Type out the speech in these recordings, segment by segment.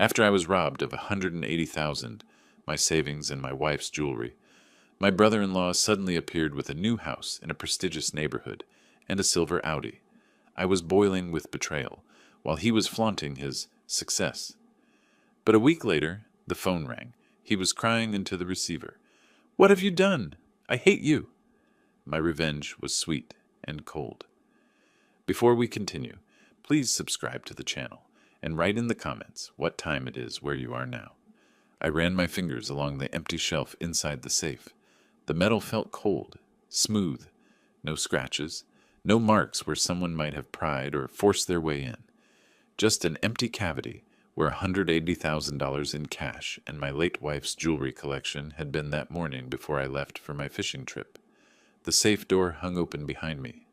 After I was robbed of $180,000, my savings and my wife's jewelry, my brother-in-law suddenly appeared with a new house in a prestigious neighborhood and a silver Audi. I was boiling with betrayal, while he was flaunting his success. But a week later, the phone rang. He was crying into the receiver. "What have you done? I hate you." My revenge was sweet and cold. Before we continue, please subscribe to the channel and write in the comments what time it is where you are now. I ran my fingers along the empty shelf inside the safe. The metal felt cold, smooth, no scratches, no marks where someone might have pried or forced their way in. Just an empty cavity where $180,000 in cash and my late wife's jewelry collection had been that morning before I left for my fishing trip. The safe door hung open behind me.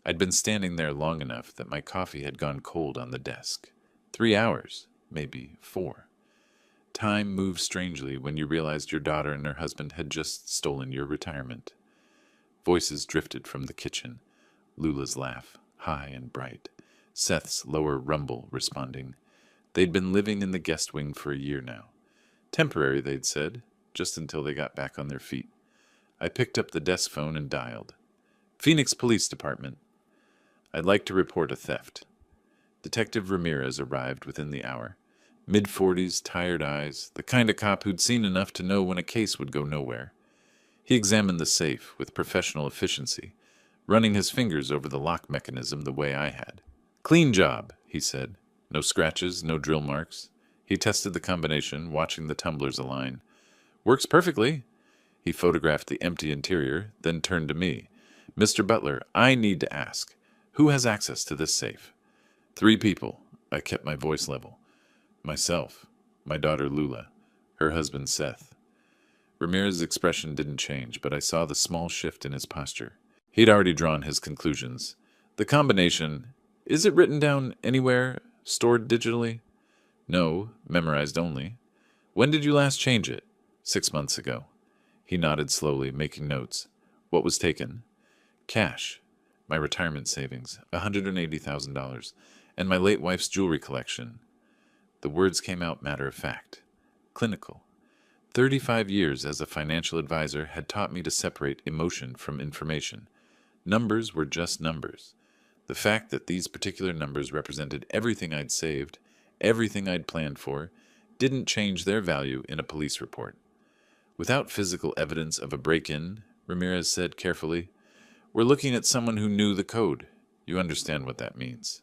I'd been standing there long enough that my coffee had gone cold on the desk. 3 hours, maybe 4. Time moves strangely when you realized your daughter and her husband had just stolen your retirement. Voices drifted from the kitchen. Lula's laugh, high and bright. Seth's lower rumble responding. They'd been living in the guest wing for a year now. Temporary, they'd said, just until they got back on their feet. I picked up the desk phone and dialed. "Phoenix Police Department. I'd like to report a theft." Detective Ramirez arrived within the hour. Mid-40s, tired eyes, the kind of cop who'd seen enough to know when a case would go nowhere. He examined the safe with professional efficiency, running his fingers over the lock mechanism the way I had. "Clean job," he said. "No scratches, no drill marks." He tested the combination, watching the tumblers align. "Works perfectly." He photographed the empty interior, then turned to me. "Mr. Butler, I need to ask, who has access to this safe?" "3 people." I kept my voice level. "Myself, my daughter Lula, her husband Seth." Ramirez's expression didn't change, but I saw the small shift in his posture. He'd already drawn his conclusions. "The combination, is it written down anywhere, stored digitally?" "No, memorized only." "When did you last change it?" 6 months ago." He nodded slowly, making notes. "What was taken?" "Cash. My retirement savings, $180,000, and my late wife's jewelry collection." The words came out matter-of-fact, clinical. 35 years as a financial advisor had taught me to separate emotion from information. Numbers were just numbers. The fact that these particular numbers represented everything I'd saved, everything I'd planned for, didn't change their value in a police report. "Without physical evidence of a break-in," Ramirez said carefully, "we're looking at someone who knew the code. You understand what that means."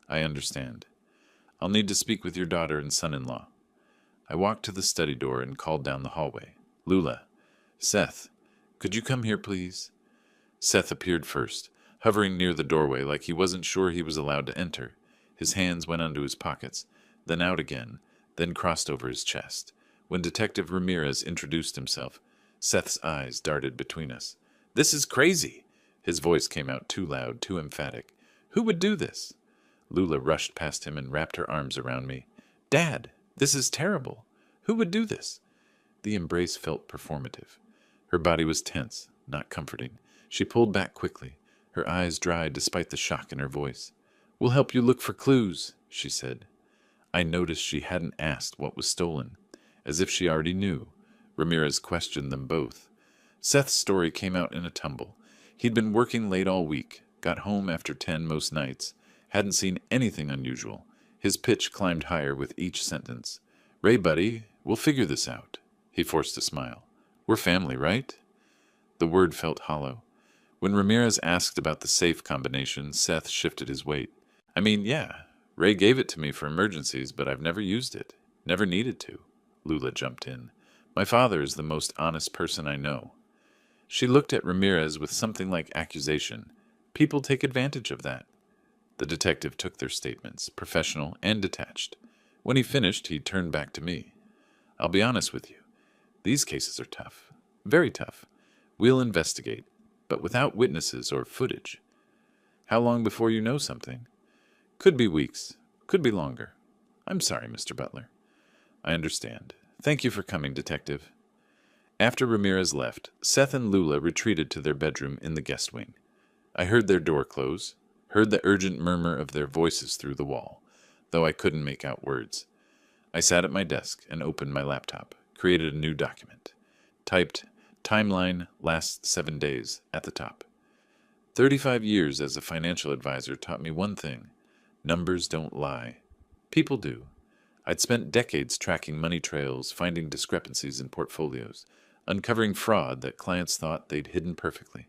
"I understand. I'll need to speak with your daughter and son-in-law." I walked to the study door and called down the hallway. "Lula, Seth, could you come here, please?" Seth appeared first, hovering near the doorway like he wasn't sure he was allowed to enter. His hands went into his pockets, then out again, then crossed over his chest. When Detective Ramirez introduced himself, Seth's eyes darted between us. "This is crazy!" His voice came out too loud, too emphatic. "Who would do this?" Lula rushed past him and wrapped her arms around me. "Dad, this is terrible. Who would do this?" The embrace felt performative. Her body was tense, not comforting. She pulled back quickly. Her eyes dried despite the shock in her voice. "We'll help you look for clues," she said. I noticed she hadn't asked what was stolen. As if she already knew, Ramirez questioned them both. Seth's story came out in a tumble. He'd been working late all week, got home after 10 most nights, hadn't seen anything unusual. His pitch climbed higher with each sentence. "Ray, buddy, we'll figure this out." He forced a smile. "We're family, right?" The word felt hollow. When Ramirez asked about the safe combination, Seth shifted his weight. "I mean, yeah, Ray gave it to me for emergencies, but I've never used it. Never needed to." Lula jumped in. "My father is the most honest person I know." She looked at Ramirez with something like accusation. "People take advantage of that." The detective took their statements, professional and detached. When he finished, he turned back to me. "I'll be honest with you. These cases are tough. Very tough. We'll investigate, but without witnesses or footage. How long before you know something?" "Could be weeks. Could be longer. I'm sorry, Mr. Butler." "I understand. Thank you for coming, Detective." After Ramirez left, Seth and Lula retreated to their bedroom in the guest wing. I heard their door close, heard the urgent murmur of their voices through the wall, though I couldn't make out words. I sat at my desk and opened my laptop, created a new document, typed timeline last 7 days at the top. 35 years as a financial advisor taught me one thing: numbers don't lie. People do. I'd spent decades tracking money trails, finding discrepancies in portfolios, uncovering fraud that clients thought they'd hidden perfectly.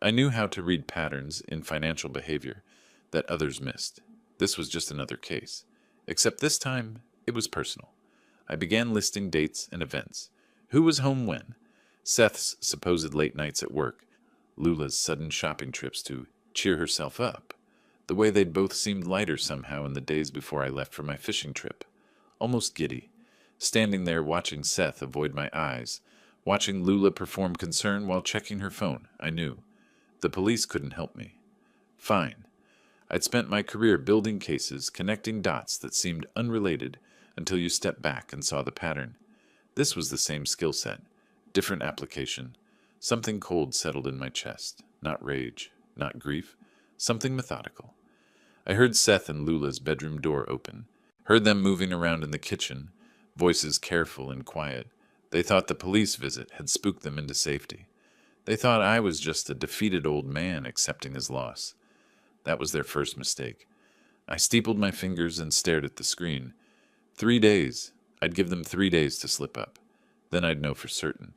I knew how to read patterns in financial behavior that others missed. This was just another case, except this time it was personal. I began listing dates and events. Who was home when? Seth's supposed late nights at work, Lula's sudden shopping trips to cheer herself up, the way they'd both seemed lighter somehow in the days before I left for my fishing trip. Almost giddy, standing there watching Seth avoid my eyes, watching Lula perform concern while checking her phone. I knew. The police couldn't help me. Fine. I'd spent my career building cases, connecting dots that seemed unrelated until you stepped back and saw the pattern. This was the same skill set, different application. Something cold settled in my chest. Not rage, not grief, something methodical. I heard Seth and Lula's bedroom door open, heard them moving around in the kitchen, voices careful and quiet. They thought the police visit had spooked them into safety. They thought I was just a defeated old man accepting his loss. That was their first mistake. I steepled my fingers and stared at the screen. 3 days. I'd give them 3 days to slip up. Then I'd know for certain.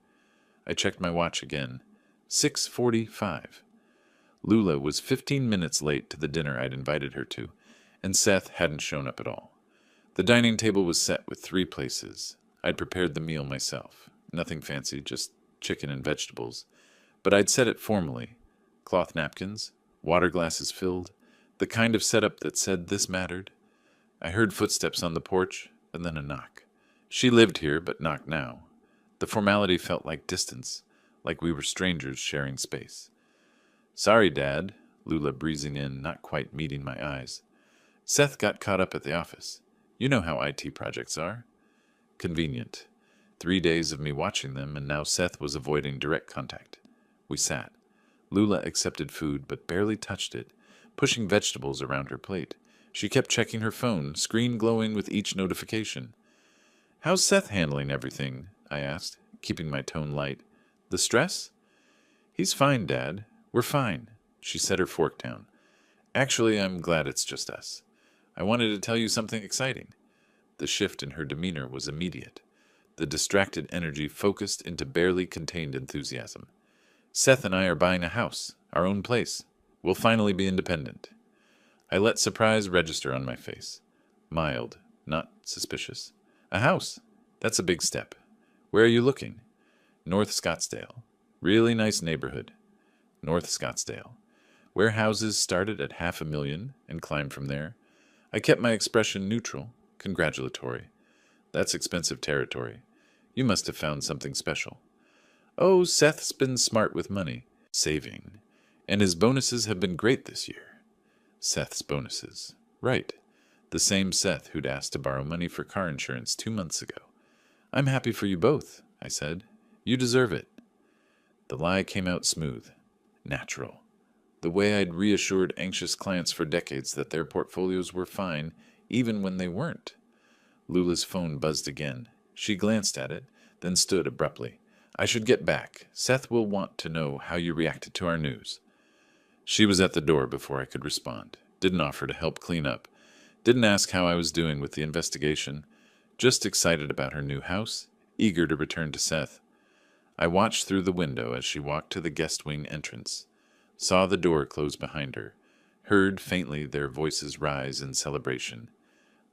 I checked my watch again. 6:45. Lula was 15 minutes late to the dinner I'd invited her to, and Seth hadn't shown up at all. The dining table was set with 3 places. I'd prepared the meal myself. Nothing fancy, just chicken and vegetables. But I'd set it formally. Cloth napkins, water glasses filled, the kind of setup that said this mattered. I heard footsteps on the porch, and then a knock. She lived here, but knocked now. The formality felt like distance, like we were strangers sharing space. "Sorry, Dad," Lula breezing in, not quite meeting my eyes. "Seth got caught up at the office. You know how IT projects are." Convenient. 3 days of me watching them, and now Seth was avoiding direct contact. We sat. Lula accepted food, but barely touched it, pushing vegetables around her plate. She kept checking her phone, screen glowing with each notification. "How's Seth handling everything?" I asked, keeping my tone light. "The stress?" "He's fine, Dad. We're fine." She set her fork down. "Actually, I'm glad it's just us. I wanted to tell you something exciting." The shift in her demeanor was immediate. The distracted energy focused into barely contained enthusiasm. "Seth and I are buying a house, our own place. We'll finally be independent." I let surprise register on my face. Mild, not suspicious. "A house? That's a big step. Where are you looking?" "North Scottsdale. Really nice neighborhood." North Scottsdale. Where houses started at $500,000 and climbed from there. I kept my expression neutral, congratulatory. "That's expensive territory. You must have found something special." "Oh, Seth's been smart with money. Saving. And his bonuses have been great this year." Seth's bonuses. Right. The same Seth who'd asked to borrow money for car insurance 2 months ago. "I'm happy for you both," I said. "You deserve it." The lie came out smooth. Natural. The way I'd reassured anxious clients for decades that their portfolios were fine, even when they weren't. Lula's phone buzzed again. She glanced at it, then stood abruptly. "I should get back. Seth will want to know how you reacted to our news." She was at the door before I could respond. Didn't offer to help clean up. Didn't ask how I was doing with the investigation. Just excited about her new house, eager to return to Seth. I watched through the window as she walked to the guest wing entrance. Saw the door close behind her. Heard faintly their voices rise in celebration.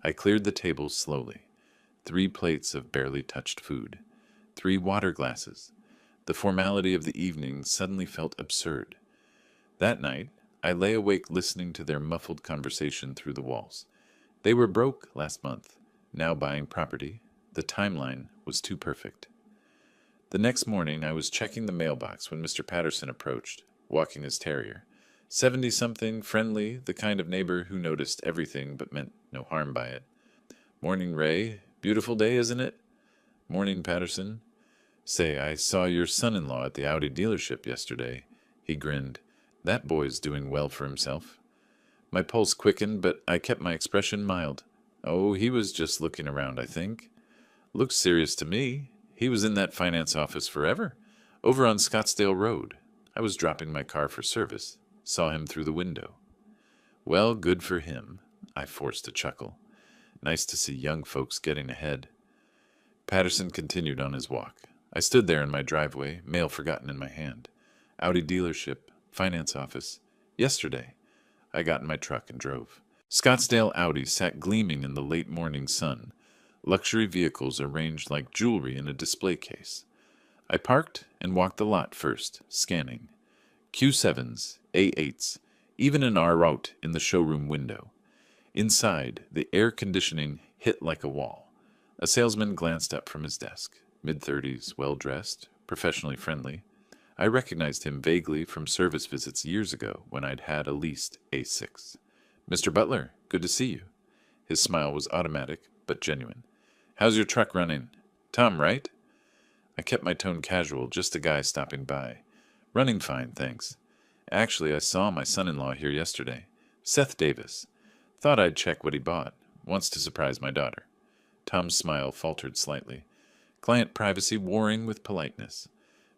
I cleared the table slowly. 3 plates of barely touched food. 3 water glasses. The formality of the evening suddenly felt absurd. That night, I lay awake listening to their muffled conversation through the walls. They were broke last month, now buying property. The timeline was too perfect. The next morning, I was checking the mailbox when Mr. Patterson approached, walking his terrier. 70-something, friendly, the kind of neighbor who noticed everything but meant no harm by it. "Morning, Ray. Beautiful day, isn't it?" "Morning, Patterson." "Say, I saw your son-in-law at the Audi dealership yesterday." He grinned. "That boy's doing well for himself." My pulse quickened, but I kept my expression mild. Oh, he was just looking around, I think. Looks serious to me. He was in that finance office forever, over on Scottsdale Road. I was dropping my car for service. Saw him through the window. Well, good for him. I forced a chuckle. Nice to see young folks getting ahead. Patterson continued on his walk. I stood there in my driveway, mail forgotten in my hand. Audi dealership, finance office. Yesterday. I got in my truck and drove. Scottsdale Audi sat gleaming in the late morning sun, luxury vehicles arranged like jewelry in a display case. I parked and walked the lot first, scanning. Q7s, A8s, even an R-Route in the showroom window. Inside, the air conditioning hit like a wall. A salesman glanced up from his desk, mid-30s, well-dressed, professionally friendly. I recognized him vaguely from service visits years ago when I'd had a leased A6. Mr. Butler, good to see you. His smile was automatic, but genuine. How's your truck running? Tom, right? I kept my tone casual, just a guy stopping by. Running fine, thanks. Actually, I saw my son-in-law here yesterday. Seth Davis. Thought I'd check what he bought. Wants to surprise my daughter. Tom's smile faltered slightly. Client privacy warring with politeness.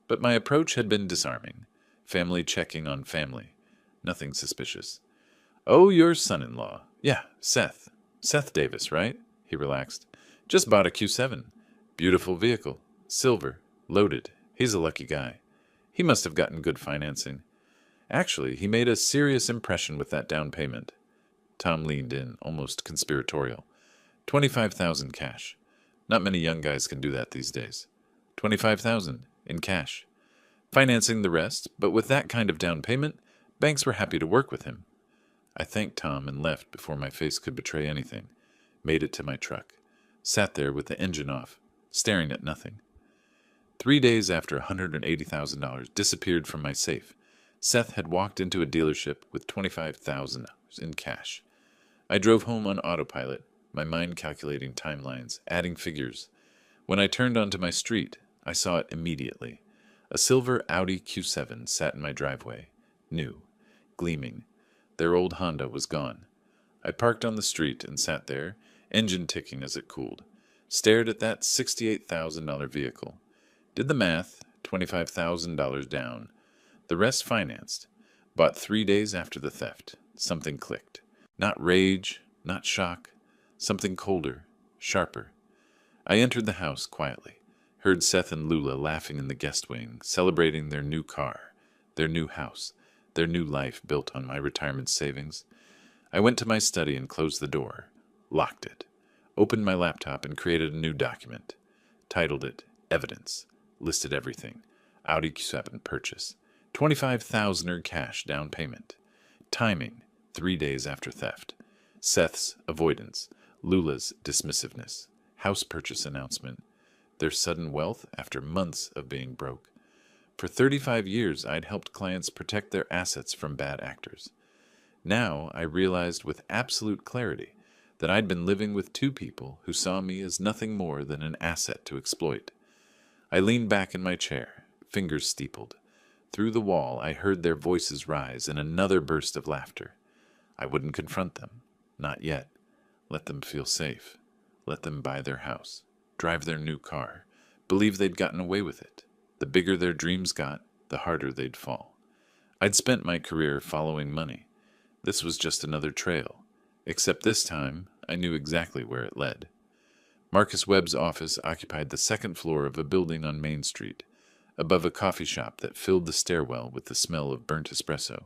But my approach had been disarming. Family checking on family. Nothing suspicious. Oh, your son-in-law. Yeah, Seth. Seth Davis, right? He relaxed. Just bought a Q7. Beautiful vehicle. Silver. Loaded. He's a lucky guy. He must have gotten good financing. Actually, he made a serious impression with that down payment. Tom leaned in, almost conspiratorial. $25,000 cash. Not many young guys can do that these days. $25,000 in cash. Financing the rest, but with that kind of down payment, banks were happy to work with him. I thanked Tom and left before my face could betray anything. Made it to my truck. Sat there with the engine off, staring at nothing. 3 days after $180,000 disappeared from my safe, Seth had walked into a dealership with $25,000 in cash. I drove home on autopilot, my mind calculating timelines, adding figures. When I turned onto my street, I saw it immediately. A silver Audi Q7 sat in my driveway, new, gleaming. Their old Honda was gone. I parked on the street and sat there, engine ticking as it cooled. Stared at that $68,000 vehicle. Did the math, $25,000 down. The rest financed. Bought 3 days after the theft. Something clicked. Not rage, not shock. Something colder, sharper. I entered the house quietly. Heard Seth and Lula laughing in the guest wing, celebrating their new car, their new house, their new life built on my retirement savings. I went to my study and closed the door. Locked it. Opened my laptop and created a new document. Titled it Evidence. Listed everything. Audi Q7 purchase. $25,000 cash down payment. Timing, 3 days after theft. Seth's avoidance. Lula's dismissiveness. House purchase announcement. Their sudden wealth after months of being broke. For 35 years, I'd helped clients protect their assets from bad actors. Now, I realized with absolute clarity that I'd been living with two people who saw me as nothing more than an asset to exploit. I leaned back in my chair, fingers steepled. Through the wall, I heard their voices rise in another burst of laughter. I wouldn't confront them. Not yet. Let them feel safe. Let them buy their house. Drive their new car. Believe they'd gotten away with it. The bigger their dreams got, the harder they'd fall. I'd spent my career following money. This was just another trail. Except this time, I knew exactly where it led. Marcus Webb's office occupied the second floor of a building on Main Street, above a coffee shop that filled the stairwell with the smell of burnt espresso.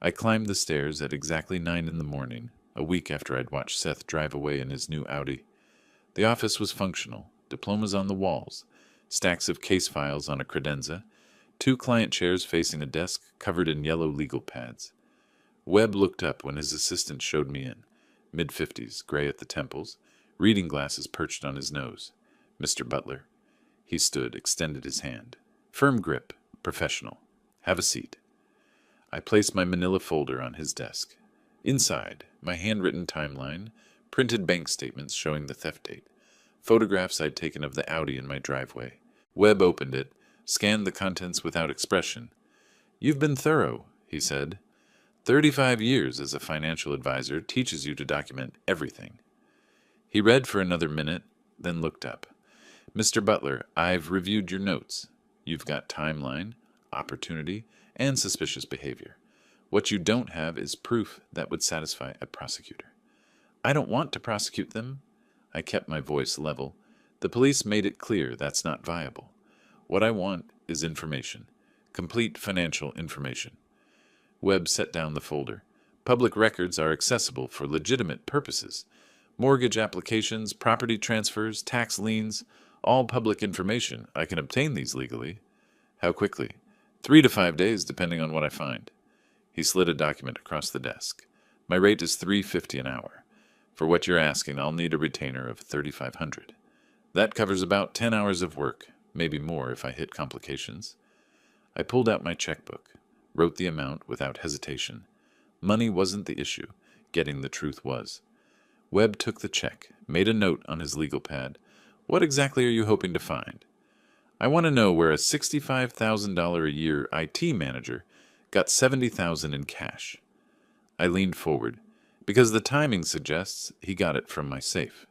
I climbed the stairs at exactly 9 in the morning, a week after I'd watched Seth drive away in his new Audi. The office was functional, diplomas on the walls, stacks of case files on a credenza, 2 client chairs facing a desk covered in yellow legal pads. Webb looked up when his assistant showed me in, mid-50s, gray at the temples, reading glasses perched on his nose. Mr. Butler. He stood, extended his hand. Firm grip, professional. Have a seat. I placed my manila folder on his desk. Inside, my handwritten timeline, printed bank statements showing the theft date, photographs I'd taken of the Audi in my driveway. Webb opened it, scanned the contents without expression. You've been thorough, he said. 35 years as a financial advisor teaches you to document everything. He read for another minute, then looked up. Mr. Butler, I've reviewed your notes. You've got timeline, opportunity, and suspicious behavior. What you don't have is proof that would satisfy a prosecutor. I don't want to prosecute them. I kept my voice level. The police made it clear that's not viable. What I want is information. Complete financial information. Webb set down the folder. Public records are accessible for legitimate purposes. Mortgage applications, property transfers, tax liens, all public information. I can obtain these legally. How quickly? 3 to 5 days, depending on what I find. He slid a document across the desk. My rate is $3.50 an hour. For what you're asking, I'll need a retainer of $3,500. That covers about 10 hours of work, maybe more if I hit complications. I pulled out my checkbook, wrote the amount without hesitation. Money wasn't the issue. Getting the truth was. Webb took the check, made a note on his legal pad. What exactly are you hoping to find? I want to know where a $65,000 a year IT manager got $70,000 in cash. I leaned forward, because the timing suggests he got it from my safe.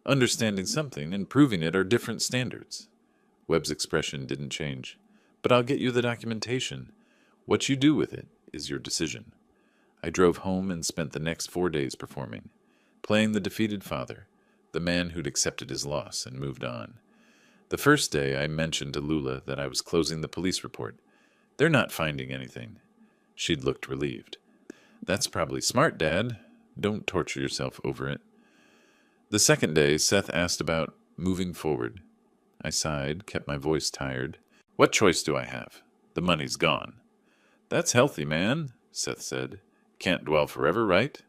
Understanding something and proving it are different standards. Webb's expression didn't change. But I'll get you the documentation. What you do with it is your decision. I drove home and spent the next 4 days performing, playing the defeated father, the man who'd accepted his loss and moved on. The first day I mentioned to Lula that I was closing the police report. They're not finding anything. She'd looked relieved. That's probably smart, Dad. Don't torture yourself over it. The second day, Seth asked about moving forward. I sighed, kept my voice tired. What choice do I have? The money's gone. That's healthy, man, Seth said. Can't dwell forever, right?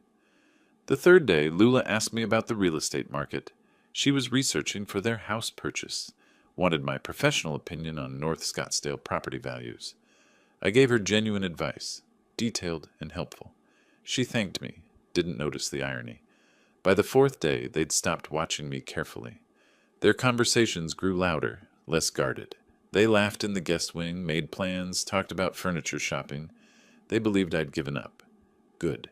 The third day, Lula asked me about the real estate market. She was researching for their house purchase, wanted my professional opinion on North Scottsdale property values. I gave her genuine advice, detailed and helpful. She thanked me, didn't notice the irony. By the fourth day, they'd stopped watching me carefully. Their conversations grew louder, less guarded. They laughed in the guest wing, made plans, talked about furniture shopping. They believed I'd given up. Good.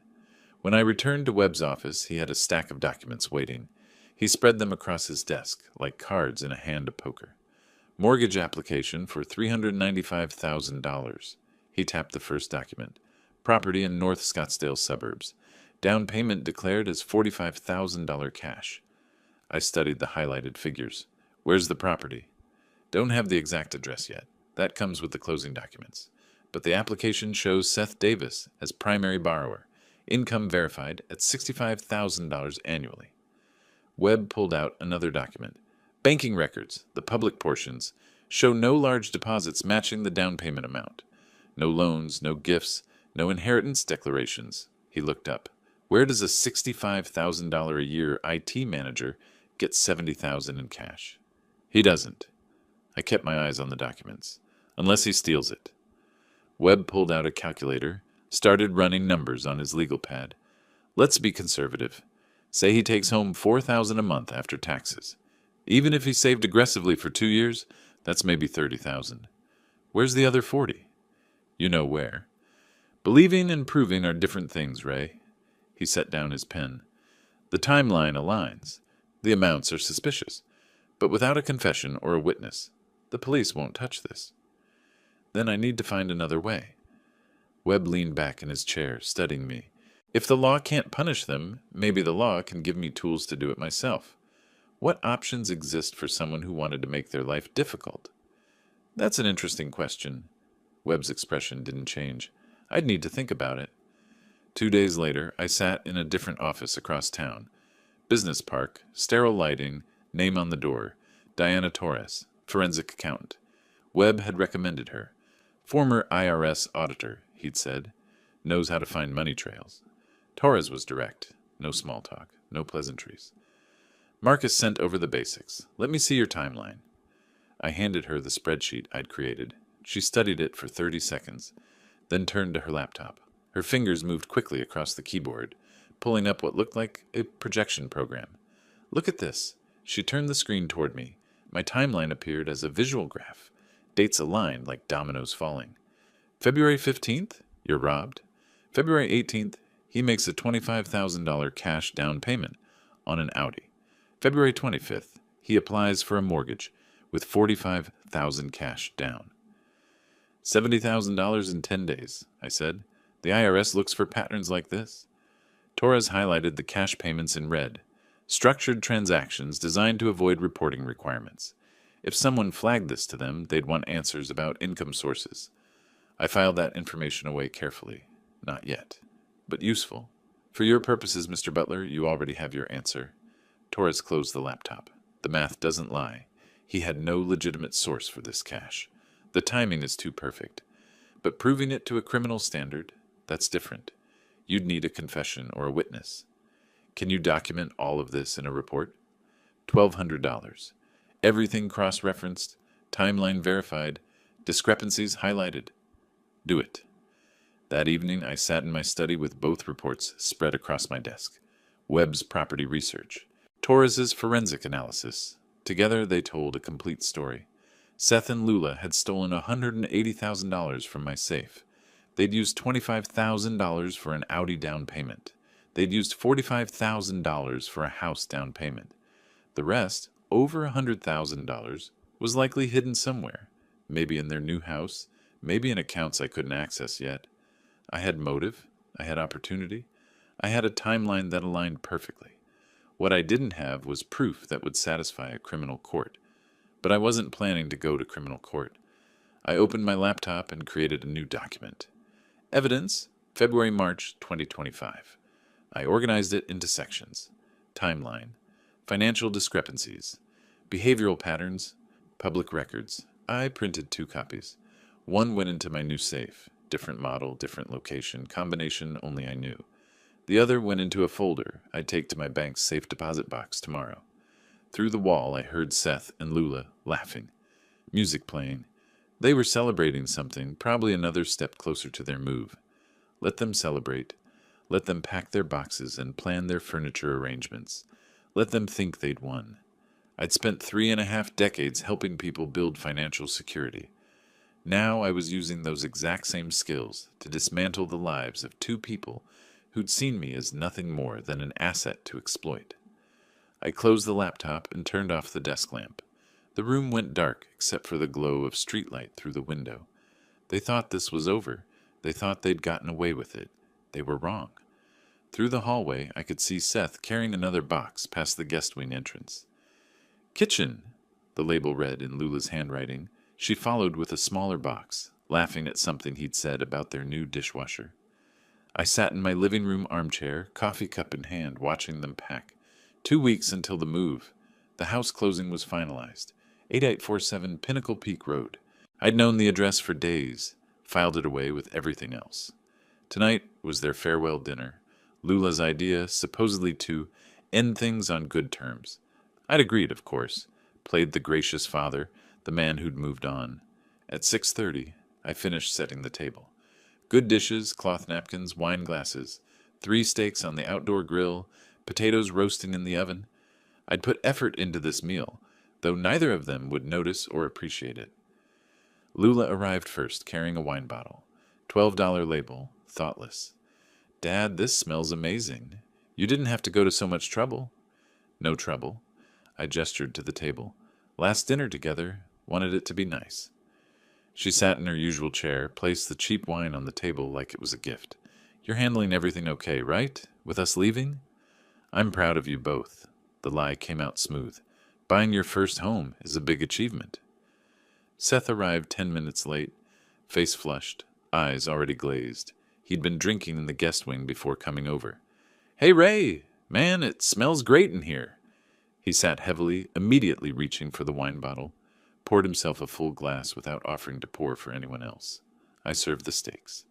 When I returned to Webb's office, he had a stack of documents waiting. He spread them across his desk, like cards in a hand of poker. Mortgage application for $395,000. He tapped the first document. Property in North Scottsdale suburbs. Down payment declared as $45,000 cash. I studied the highlighted figures. Where's the property? Don't have the exact address yet. That comes with the closing documents. But the application shows Seth Davis as primary borrower. Income verified at $65,000 annually. Webb pulled out another document. Banking records, the public portions, show no large deposits matching the down payment amount. No loans, no gifts, no inheritance declarations. He looked up. Where does a $65,000 a year IT manager get $70,000 in cash? He doesn't. I kept my eyes on the documents. Unless he steals it. Webb pulled out a calculator, started running numbers on his legal pad. Let's be conservative. Say he takes home $4,000 a month after taxes. Even if he saved aggressively for 2 years, that's maybe $30,000. Where's the other 40? You know where. Believing and proving are different things, Ray. He set down his pen. The timeline aligns. The amounts are suspicious. But without a confession or a witness, the police won't touch this. Then I need to find another way. Webb leaned back in his chair, studying me. If the law can't punish them, maybe the law can give me tools to do it myself. What options exist for someone who wanted to make their life difficult? That's an interesting question. Webb's expression didn't change. I'd need to think about it. 2 days later, I sat in a different office across town. Business park, sterile lighting, name on the door. Diana Torres, forensic accountant. Webb had recommended her. Former IRS auditor, he'd said. Knows how to find money trails. Torres was direct. No small talk. No pleasantries. Marcus sent over the basics. Let me see your timeline. I handed her the spreadsheet I'd created. She studied it for 30 seconds, then turned to her laptop. Her fingers moved quickly across the keyboard, pulling up what looked like a projection program. Look at this. She turned the screen toward me. My timeline appeared as a visual graph. Dates aligned like dominoes falling. February 15th, you're robbed. February 18th, he makes a $25,000 cash down payment on an Audi. February 25th, he applies for a mortgage with $45,000 cash down. $70,000 in 10 days, I said. The IRS looks for patterns like this. Torres highlighted the cash payments in red. Structured transactions designed to avoid reporting requirements. If someone flagged this to them, they'd want answers about income sources. I filed that information away carefully. Not yet, but useful. For your purposes, Mr. Butler, you already have your answer. Torres closed the laptop. The math doesn't lie. He had no legitimate source for this cash. The timing is too perfect. But proving it to a criminal standard, that's different. You'd need a confession or a witness. Can you document all of this in a report? $1,200. Everything cross-referenced, timeline verified, discrepancies highlighted. Do it. That evening, I sat in my study with both reports spread across my desk. Webb's property research, Torres's forensic analysis. Together, they told a complete story. Seth and Lula had stolen $180,000 from my safe. They'd used $25,000 for an Audi down payment. They'd used $45,000 for a house down payment. The rest, over $100,000, was likely hidden somewhere, maybe in their new house, maybe in accounts I couldn't access yet. I had motive, I had opportunity, I had a timeline that aligned perfectly. What I didn't have was proof that would satisfy a criminal court. But I wasn't planning to go to criminal court. I opened my laptop and created a new document. Evidence, February-March 2025. I organized it into sections. Timeline, financial discrepancies, behavioral patterns, public records. I printed 2 copies. One went into my new safe. Different model, different location, combination only I knew. The other went into a folder I'd take to my bank's safe deposit box tomorrow. Through the wall, I heard Seth and Lula laughing. Music playing. They were celebrating something, probably another step closer to their move. Let them celebrate. Let them pack their boxes and plan their furniture arrangements. Let them think they'd won. I'd spent 3.5 decades helping people build financial security. Now I was using those exact same skills to dismantle the lives of 2 people who'd seen me as nothing more than an asset to exploit. I closed the laptop and turned off the desk lamp. The room went dark except for the glow of streetlight through the window. They thought this was over. They thought they'd gotten away with it. They were wrong. Through the hallway, I could see Seth carrying another box past the guest wing entrance. Kitchen, the label read in Lula's handwriting. She followed with a smaller box, laughing at something he'd said about their new dishwasher. I sat in my living room armchair, coffee cup in hand, watching them pack. 2 weeks until the move. The house closing was finalized. 8847 Pinnacle Peak Road. I'd known the address for days, filed it away with everything else. Tonight was their farewell dinner. Lula's idea, supposedly to end things on good terms. I'd agreed, of course. Played the gracious father, the man who'd moved on. At 6:30, I finished setting the table. Good dishes, cloth napkins, wine glasses, 3 steaks on the outdoor grill, potatoes roasting in the oven. I'd put effort into this meal, though neither of them would notice or appreciate it. Lula arrived first, carrying a wine bottle. $12 label, thoughtless. Dad, this smells amazing. You didn't have to go to so much trouble. No trouble. I gestured to the table. Last dinner together, wanted it to be nice. She sat in her usual chair, placed the cheap wine on the table like it was a gift. You're handling everything okay, right? With us leaving? I'm proud of you both. The lie came out smooth. Buying your first home is a big achievement. Seth arrived 10 minutes late, face flushed, eyes already glazed. He'd been drinking in the guest wing before coming over. Hey, Ray! Man, it smells great in here. He sat heavily, immediately reaching for the wine bottle, poured himself a full glass without offering to pour for anyone else. I served the steaks.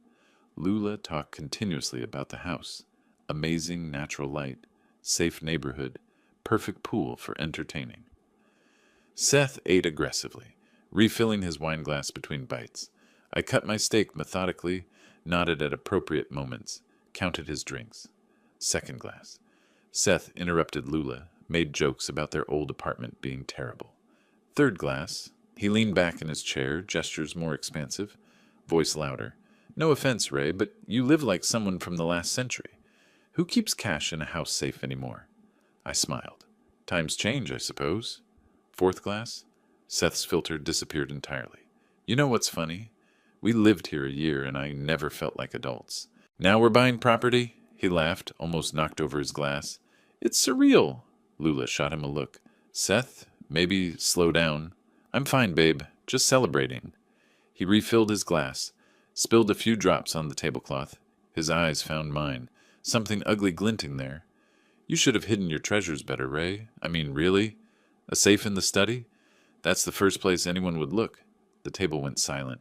Lula talked continuously about the house. Amazing natural light, safe neighborhood, perfect pool for entertaining. Seth ate aggressively, refilling his wine glass between bites. I cut my steak methodically, nodded at appropriate moments, counted his drinks. Second glass. Seth interrupted Lula, made jokes about their old apartment being terrible. Third glass. He leaned back in his chair, gestures more expansive, voice louder. No offense, Ray, but you live like someone from the last century. Who keeps cash in a house safe anymore? I smiled. Times change, I suppose. Fourth glass? Seth's filter disappeared entirely. You know what's funny? We lived here a year and I never felt like adults. Now we're buying property? He laughed, almost knocked over his glass. It's surreal. Lula shot him a look. Seth, maybe slow down. I'm fine, babe. Just celebrating. He refilled his glass, spilled a few drops on the tablecloth. His eyes found mine, something ugly glinting there. You should have hidden your treasures better, Ray. I mean, really? A safe in the study? That's the first place anyone would look. The table went silent.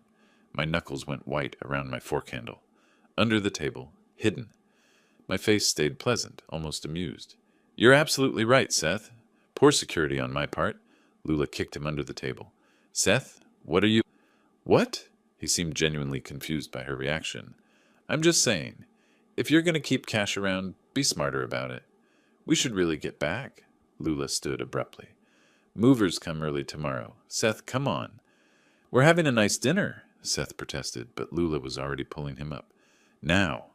My knuckles went white around my fork handle. Under the table, hidden. My face stayed pleasant, almost amused. You're absolutely right, Seth. Poor security on my part. Lula kicked him under the table. Seth, what are you... What? He seemed genuinely confused by her reaction. I'm just saying, if you're going to keep cash around, be smarter about it. We should really get back. Lula stood abruptly. Movers come early tomorrow. Seth, come on. We're having a nice dinner, Seth protested, but Lula was already pulling him up. Now.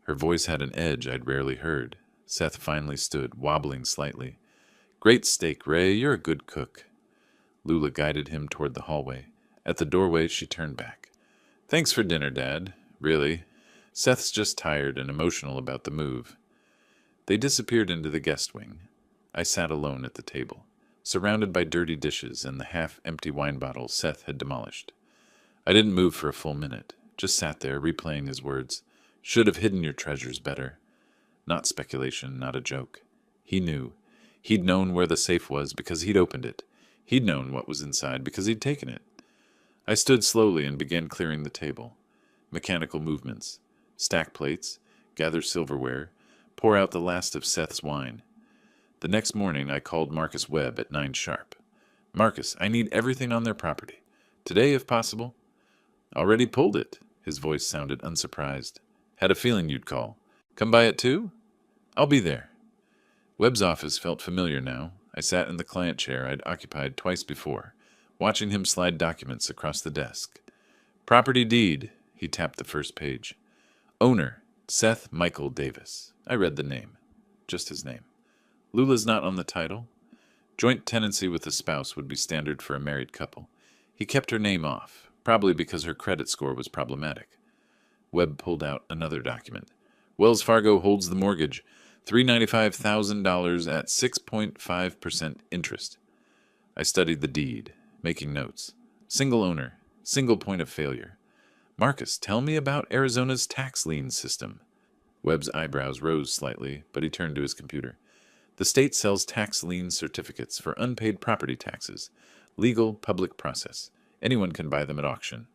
Her voice had an edge I'd rarely heard. Seth finally stood, wobbling slightly. Great steak, Ray. You're a good cook. Lula guided him toward the hallway. At the doorway, she turned back. Thanks for dinner, Dad. Really. Seth's just tired and emotional about the move. They disappeared into the guest wing. I sat alone at the table, surrounded by dirty dishes and the half-empty wine bottle Seth had demolished. I didn't move for a full minute, just sat there replaying his words. Should have hidden your treasures better. Not speculation, not a joke. He knew. He'd known where the safe was because he'd opened it. He'd known what was inside because he'd taken it. I stood slowly and began clearing the table. Mechanical movements. Stack plates, gather silverware, pour out the last of Seth's wine. The next morning I called Marcus Webb at 9 sharp. Marcus, I need everything on their property. Today, if possible. Already pulled it. His voice sounded unsurprised. Had a feeling you'd call. Come by at 2? I'll be there. Webb's office felt familiar now. I sat in the client chair I'd occupied twice before, watching him slide documents across the desk. Property deed. He tapped the first page. Owner, Seth Michael Davis. I read the name. Just his name. Lula's not on the title. Joint tenancy with a spouse would be standard for a married couple. He kept her name off, probably because her credit score was problematic. Webb pulled out another document. Wells Fargo holds the mortgage, $395,000 at 6.5% interest. I studied the deed, making notes. Single owner, single point of failure. Marcus, tell me about Arizona's tax lien system. Webb's eyebrows rose slightly, but he turned to his computer. The state sells tax lien certificates for unpaid property taxes. Legal, public process. Anyone can buy them at auction.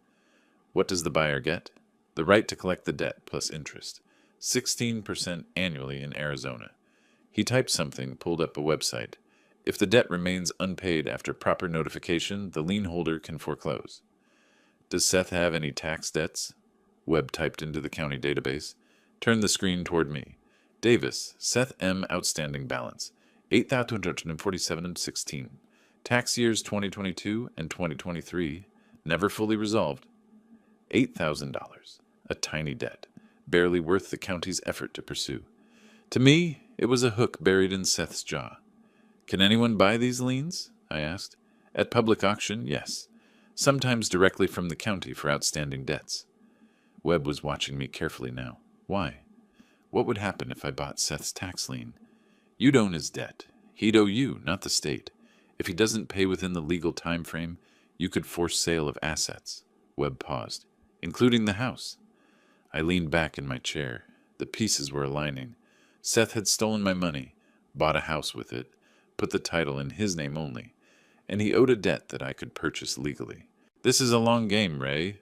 What does the buyer get? The right to collect the debt plus interest. 16% annually in Arizona. He typed something, pulled up a website. If the debt remains unpaid after proper notification, the lien holder can foreclose. Does Seth have any tax debts? Webb typed into the county database. Turned the screen toward me. Davis, Seth M. outstanding balance, $8,247.16. Tax years 2022 and 2023, never fully resolved. $8,000, a tiny debt, barely worth the county's effort to pursue. To me, it was a hook buried in Seth's jaw. Can anyone buy these liens? I asked. At public auction, yes. Sometimes directly from the county for outstanding debts. Webb was watching me carefully now. Why? What would happen if I bought Seth's tax lien? You'd own his debt. He'd owe you, not the state. If he doesn't pay within the legal time frame, you could force sale of assets. Webb paused. Including the house. I leaned back in my chair. The pieces were aligning. Seth had stolen my money, bought a house with it, put the title in his name only, and he owed a debt that I could purchase legally. This is a long game, Ray.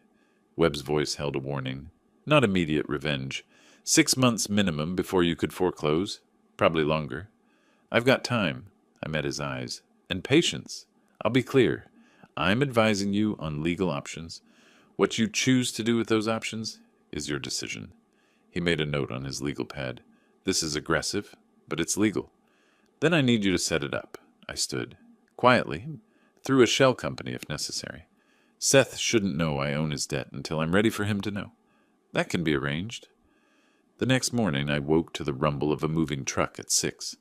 Webb's voice held a warning. Not immediate revenge. 6 months minimum before you could foreclose. Probably longer. I've got time. I met his eyes. And patience. I'll be clear. I'm advising you on legal options. What you choose to do with those options is your decision. He made a note on his legal pad. This is aggressive, but it's legal. Then I need you to set it up. I stood. Quietly. Through a shell company if necessary. Seth shouldn't know I own his debt until I'm ready for him to know. That can be arranged. The next morning I woke to the rumble of a moving truck at 6.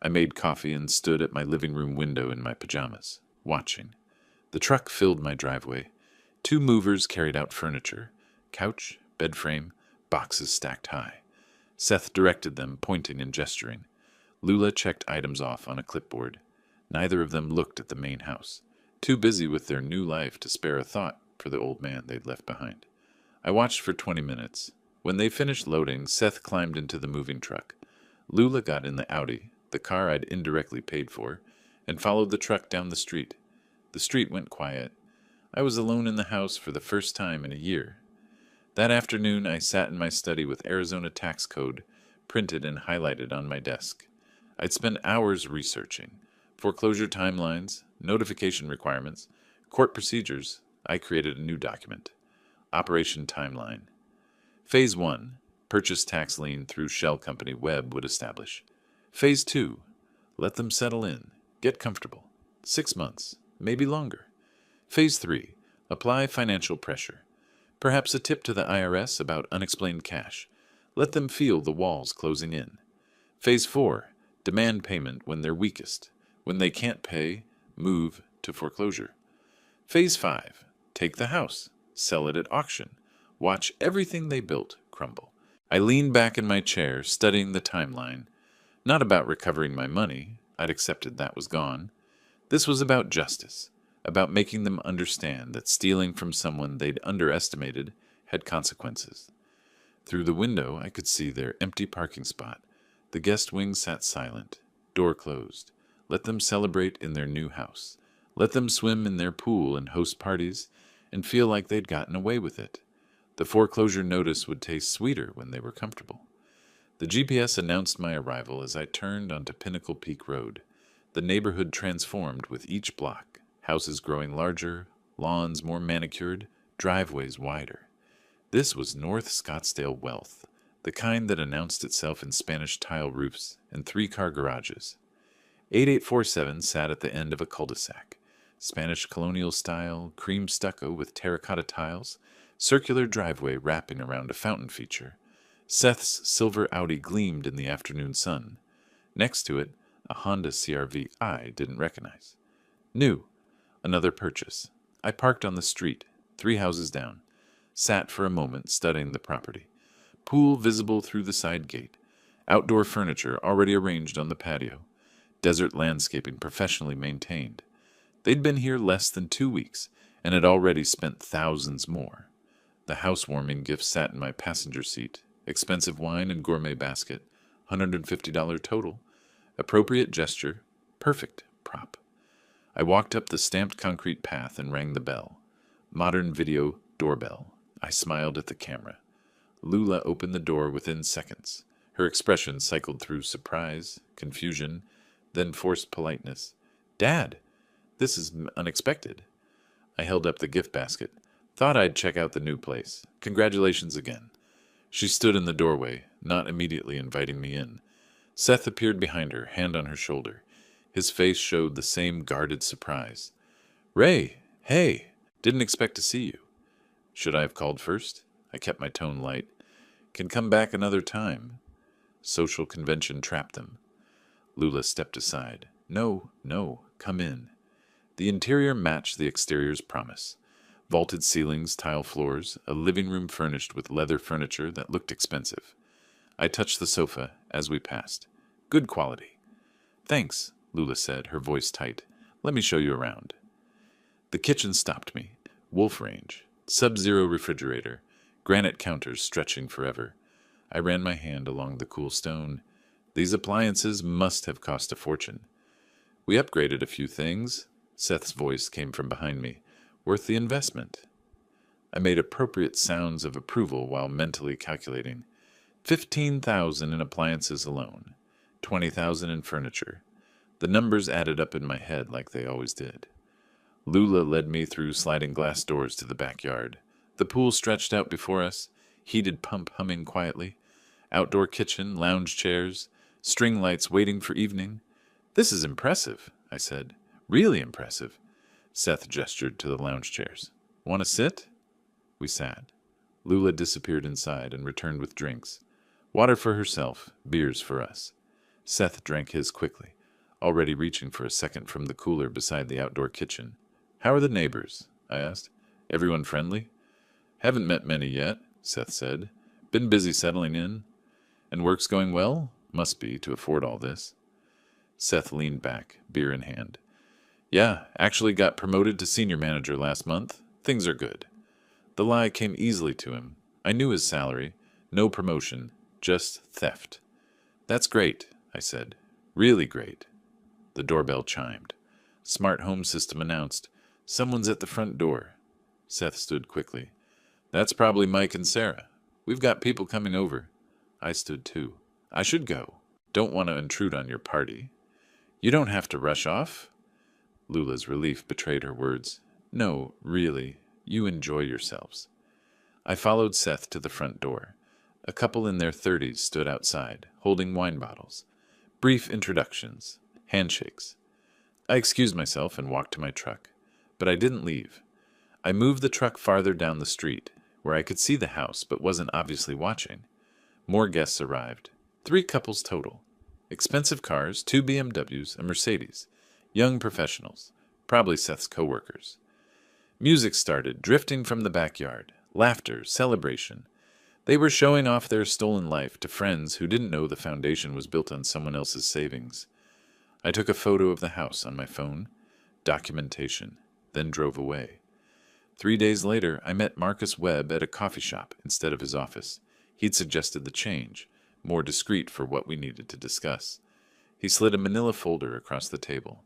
I made coffee and stood at my living room window in my pajamas, watching. The truck filled my driveway. 2 movers carried out furniture, couch, bed frame, boxes stacked high. Seth directed them, pointing and gesturing. Lula checked items off on a clipboard. Neither of them looked at the main house, too busy with their new life to spare a thought for the old man they'd left behind. I watched for 20 minutes. When they finished loading, Seth climbed into the moving truck. Lula got in the Audi, the car I'd indirectly paid for, and followed the truck down the street. The street went quiet. I was alone in the house for the first time in a year. That afternoon, I sat in my study with Arizona tax code printed and highlighted on my desk. I'd spent hours researching foreclosure timelines, notification requirements, court procedures. I created a new document. Operation Timeline. Phase 1, purchase tax lien through shell company Webb would establish. Phase 2, let them settle in, get comfortable. 6 months, maybe longer. Phase 3, apply financial pressure. Perhaps a tip to the IRS about unexplained cash. Let them feel the walls closing in. Phase 4, demand payment when they're weakest. When they can't pay, move to foreclosure. Phase 5, take the house, sell it at auction. Watch everything they built crumble. I leaned back in my chair, studying the timeline. Not about recovering my money. I'd accepted that was gone. This was about justice, about making them understand that stealing from someone they'd underestimated had consequences. Through the window, I could see their empty parking spot. The guest wing sat silent, door closed. Let them celebrate in their new house. Let them swim in their pool and host parties and feel like they'd gotten away with it. The foreclosure notice would taste sweeter when they were comfortable. The GPS announced my arrival as I turned onto Pinnacle Peak Road. The neighborhood transformed with each block, houses growing larger, lawns more manicured, driveways wider. This was North Scottsdale wealth, the kind that announced itself in Spanish tile roofs and 3-car garages. 8847 sat at the end of a cul-de-sac. Spanish colonial style, cream stucco with terracotta tiles, circular driveway wrapping around a fountain feature. Seth's silver Audi gleamed in the afternoon sun. Next to it, a Honda CR-V I didn't recognize. New. Another purchase. I parked on the street, 3 houses down. Sat for a moment studying the property. Pool visible through the side gate. Outdoor furniture already arranged on the patio. Desert landscaping professionally maintained. They'd been here less than 2 weeks and had already spent thousands more. The housewarming gift sat in my passenger seat. Expensive wine and gourmet basket. $150 total. Appropriate gesture. Perfect prop. I walked up the stamped concrete path and rang the bell. Modern video doorbell. I smiled at the camera. Lula opened the door within seconds. Her expression cycled through surprise, confusion, then forced politeness. Dad, this is unexpected. I held up the gift basket. Thought I'd check out the new place. Congratulations again. She stood in the doorway, not immediately inviting me in. Seth appeared behind her, hand on her shoulder. His face showed the same guarded surprise. Ray, hey, didn't expect to see you. Should I have called first? I kept my tone light. Can come back another time. Social convention trapped them. Lula stepped aside. No, come in. The interior matched the exterior's promise. Vaulted ceilings, tile floors, a living room furnished with leather furniture that looked expensive. I touched the sofa as we passed. Good quality. Thanks, Lula said, her voice tight. Let me show you around. The kitchen stopped me. Wolf range, sub-zero refrigerator, granite counters stretching forever. I ran my hand along the cool stone. These appliances must have cost a fortune. We upgraded a few things. Seth's voice came from behind me. Worth the investment. I made appropriate sounds of approval while mentally calculating. $15,000 in appliances alone. $20,000 in furniture. The numbers added up in my head like they always did. Lula led me through sliding glass doors to the backyard. The pool stretched out before us, heated pump humming quietly. Outdoor kitchen, lounge chairs, string lights waiting for evening. This is impressive, I said. Really impressive. Seth gestured to the lounge chairs. Want to sit? We sat. Lula disappeared inside and returned with drinks. Water for herself, beers for us. Seth drank his quickly, already reaching for a second from the cooler beside the outdoor kitchen. How are the neighbors? I asked. Everyone friendly? Haven't met many yet, Seth said. Been busy settling in. And work's going well? Must be, to afford all this. Seth leaned back, beer in hand. Yeah, actually got promoted to senior manager last month. Things are good. The lie came easily to him. I knew his salary. No promotion. Just theft. That's great, I said. Really great. The doorbell chimed. Smart home system announced. Someone's at the front door. Seth stood quickly. That's probably Mike and Sarah. We've got people coming over. I stood too. I should go. Don't want to intrude on your party. You don't have to rush off. Lula's relief betrayed her words. No, really. You enjoy yourselves. I followed Seth to the front door. A couple in their 30s stood outside, holding wine bottles. Brief introductions. Handshakes. I excused myself and walked to my truck. But I didn't leave. I moved the truck farther down the street, where I could see the house but wasn't obviously watching. More guests arrived. 3 couples total. Expensive cars, 2 BMWs, a Mercedes. Young professionals. Probably Seth's co-workers. Music started, drifting from the backyard. Laughter, celebration. They were showing off their stolen life to friends who didn't know the foundation was built on someone else's savings. I took a photo of the house on my phone. Documentation. Then drove away. 3 days later, I met Marcus Webb at a coffee shop instead of his office. He'd suggested the change, more discreet for what we needed to discuss. He slid a manila folder across the table.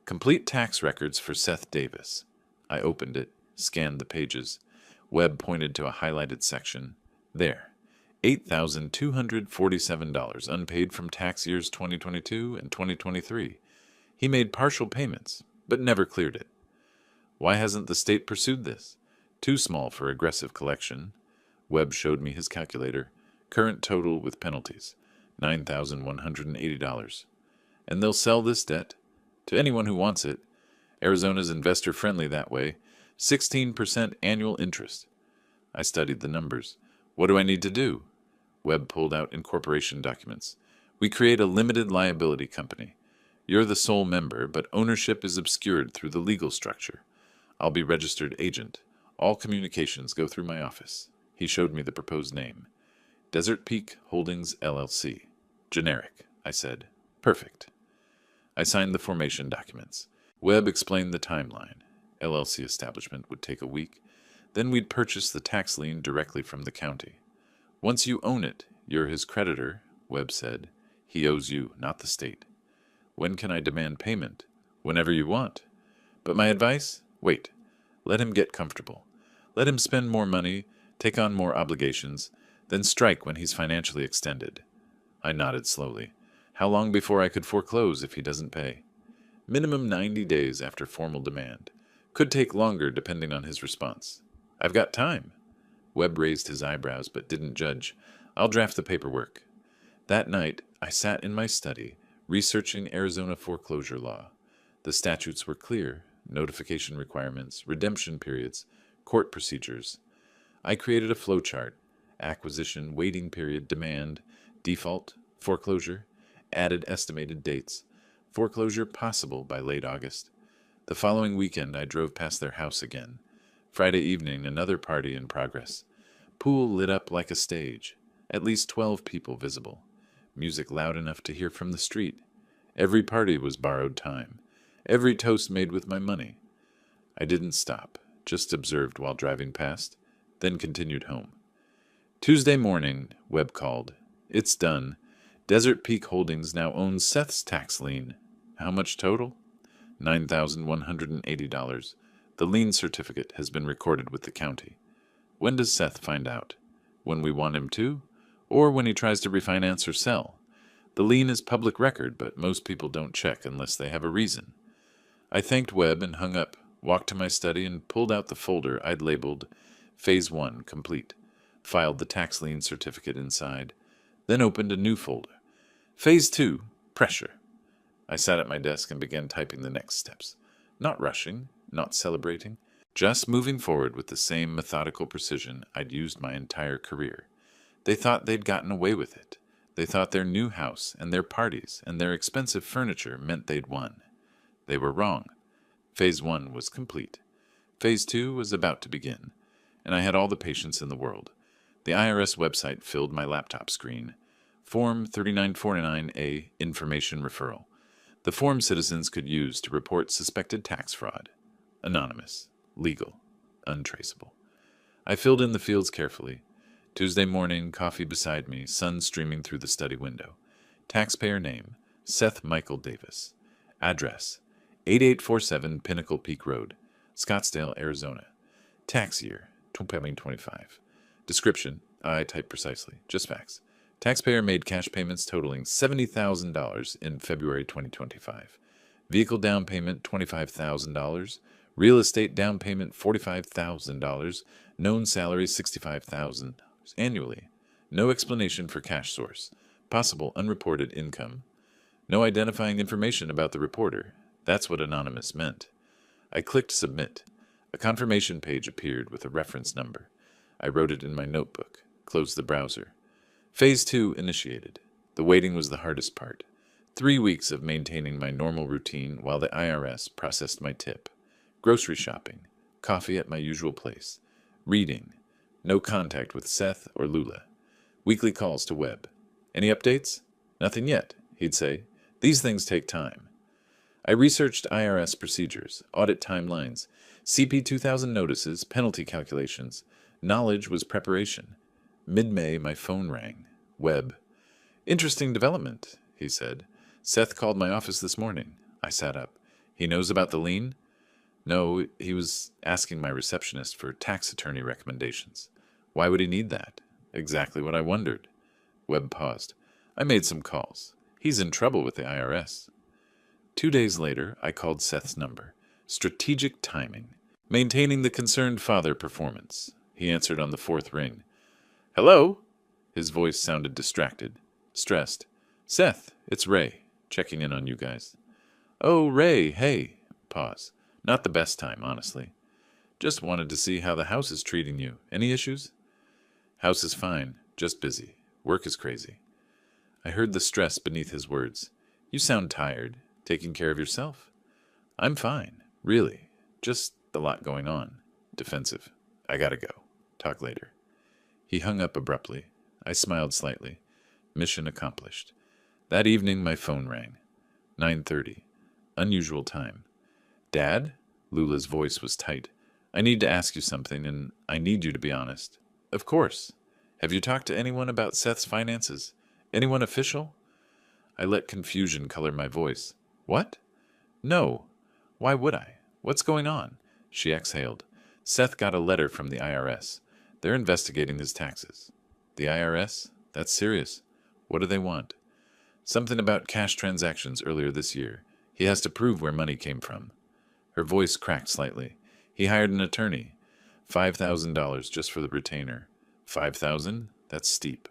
Complete tax records for Seth Davis. I opened it, scanned the pages. Webb pointed to a highlighted section. There. $8,247 unpaid from tax years 2022 and 2023. He made partial payments, but never cleared it. Why hasn't the state pursued this? Too small for aggressive collection. Webb showed me his calculator. Current total with penalties, $9,180. And they'll sell this debt to anyone who wants it. Arizona's investor-friendly that way. 16% annual interest. I studied the numbers. What do I need to do? Webb pulled out incorporation documents. We create a limited liability company. You're the sole member, but ownership is obscured through the legal structure. I'll be registered agent. All communications go through my office. He showed me the proposed name. Desert Peak Holdings, LLC. Generic, I said. Perfect. I signed the formation documents. Webb explained the timeline. LLC establishment would take a week. Then we'd purchase the tax lien directly from the county. Once you own it, you're his creditor, Webb said. He owes you, not the state. When can I demand payment? Whenever you want. But my advice? Wait. Let him get comfortable. Let him spend more money, take on more obligations, then strike when he's financially extended. I nodded slowly. How long before I could foreclose if he doesn't pay? Minimum 90 days after formal demand. Could take longer depending on his response. I've got time. Webb raised his eyebrows but didn't judge. I'll draft the paperwork. That night, I sat in my study, researching Arizona foreclosure law. The statutes were clear. Notification requirements, redemption periods, court procedures. I created a flowchart. Acquisition, waiting period, demand, default, foreclosure, added estimated dates. Foreclosure possible by late August. The following weekend, I drove past their house again. Friday evening, another party in progress. Pool lit up like a stage. At least 12 people visible. Music loud enough to hear from the street. Every party was borrowed time. Every toast made with my money. I didn't stop, just observed while driving past, then continued home. Tuesday morning, Webb called. It's done. Desert Peak Holdings now owns Seth's tax lien. How much total? $9,180. The lien certificate has been recorded with the county. When does Seth find out? When we want him to? Or when he tries to refinance or sell? The lien is public record, but most people don't check unless they have a reason. I thanked Webb and hung up, walked to my study and pulled out the folder I'd labeled Phase 1 complete, filed the tax lien certificate inside, then opened a new folder. Phase 2, pressure. I sat at my desk and began typing the next steps. Not rushing, not celebrating, just moving forward with the same methodical precision I'd used my entire career. They thought they'd gotten away with it. They thought their new house and their parties and their expensive furniture meant they'd won. They were wrong. Phase 1 was complete. Phase 2 was about to begin, and I had all the patience in the world. The IRS website filled my laptop screen. Form 3949A Information Referral. The form citizens could use to report suspected tax fraud. Anonymous. Legal. Untraceable. I filled in the fields carefully. Tuesday morning, coffee beside me, sun streaming through the study window. Taxpayer name, Seth Michael Davis. Address, 8847 Pinnacle Peak Road, Scottsdale, Arizona. Tax year, 2025. Description, I type precisely, just facts. Taxpayer made cash payments totaling $70,000 in February 2025. Vehicle down payment, $25,000. Real estate down payment, $45,000. Known salary, $65,000 annually. No explanation for cash source. Possible unreported income. No identifying information about the reporter. That's what anonymous meant. I clicked submit. A confirmation page appeared with a reference number. I wrote it in my notebook. Closed the browser. Phase 2 initiated. The waiting was the hardest part. 3 weeks of maintaining my normal routine while the IRS processed my tip. Grocery shopping. Coffee at my usual place. Reading. No contact with Seth or Lula. Weekly calls to Webb. Any updates? Nothing yet, he'd say. These things take time. I researched IRS procedures, audit timelines, CP 2000 notices, penalty calculations. Knowledge was preparation. Mid-May, my phone rang. Webb. Interesting development, he said. Seth called my office this morning. I sat up. He knows about the lien? No, he was asking my receptionist for tax attorney recommendations. Why would he need that? Exactly what I wondered. Webb paused. I made some calls. He's in trouble with the IRS. 2 days later, I called Seth's number. Strategic timing. Maintaining the concerned father performance. He answered on the 4th ring. Hello? His voice sounded distracted, stressed. Seth, it's Ray, checking in on you guys. Oh, Ray, hey. Pause. Not the best time, honestly. Just wanted to see how the house is treating you. Any issues? House is fine, just busy. Work is crazy. I heard the stress beneath his words. You sound tired. Taking care of yourself? I'm fine, really. Just a lot going on. Defensive. I gotta go. Talk later. He hung up abruptly. I smiled slightly. Mission accomplished. That evening my phone rang. 9:30. Unusual time. Dad? Lula's voice was tight. I need to ask you something, and I need you to be honest. Of course. Have you talked to anyone about Seth's finances? Anyone official? I let confusion color my voice. What? No. Why would I? What's going on? She exhaled. Seth got a letter from the IRS. They're investigating his taxes. The IRS? That's serious. What do they want? Something about cash transactions earlier this year. He has to prove where money came from. Her voice cracked slightly. He hired an attorney. $5,000 just for the retainer. $5,000? That's steep.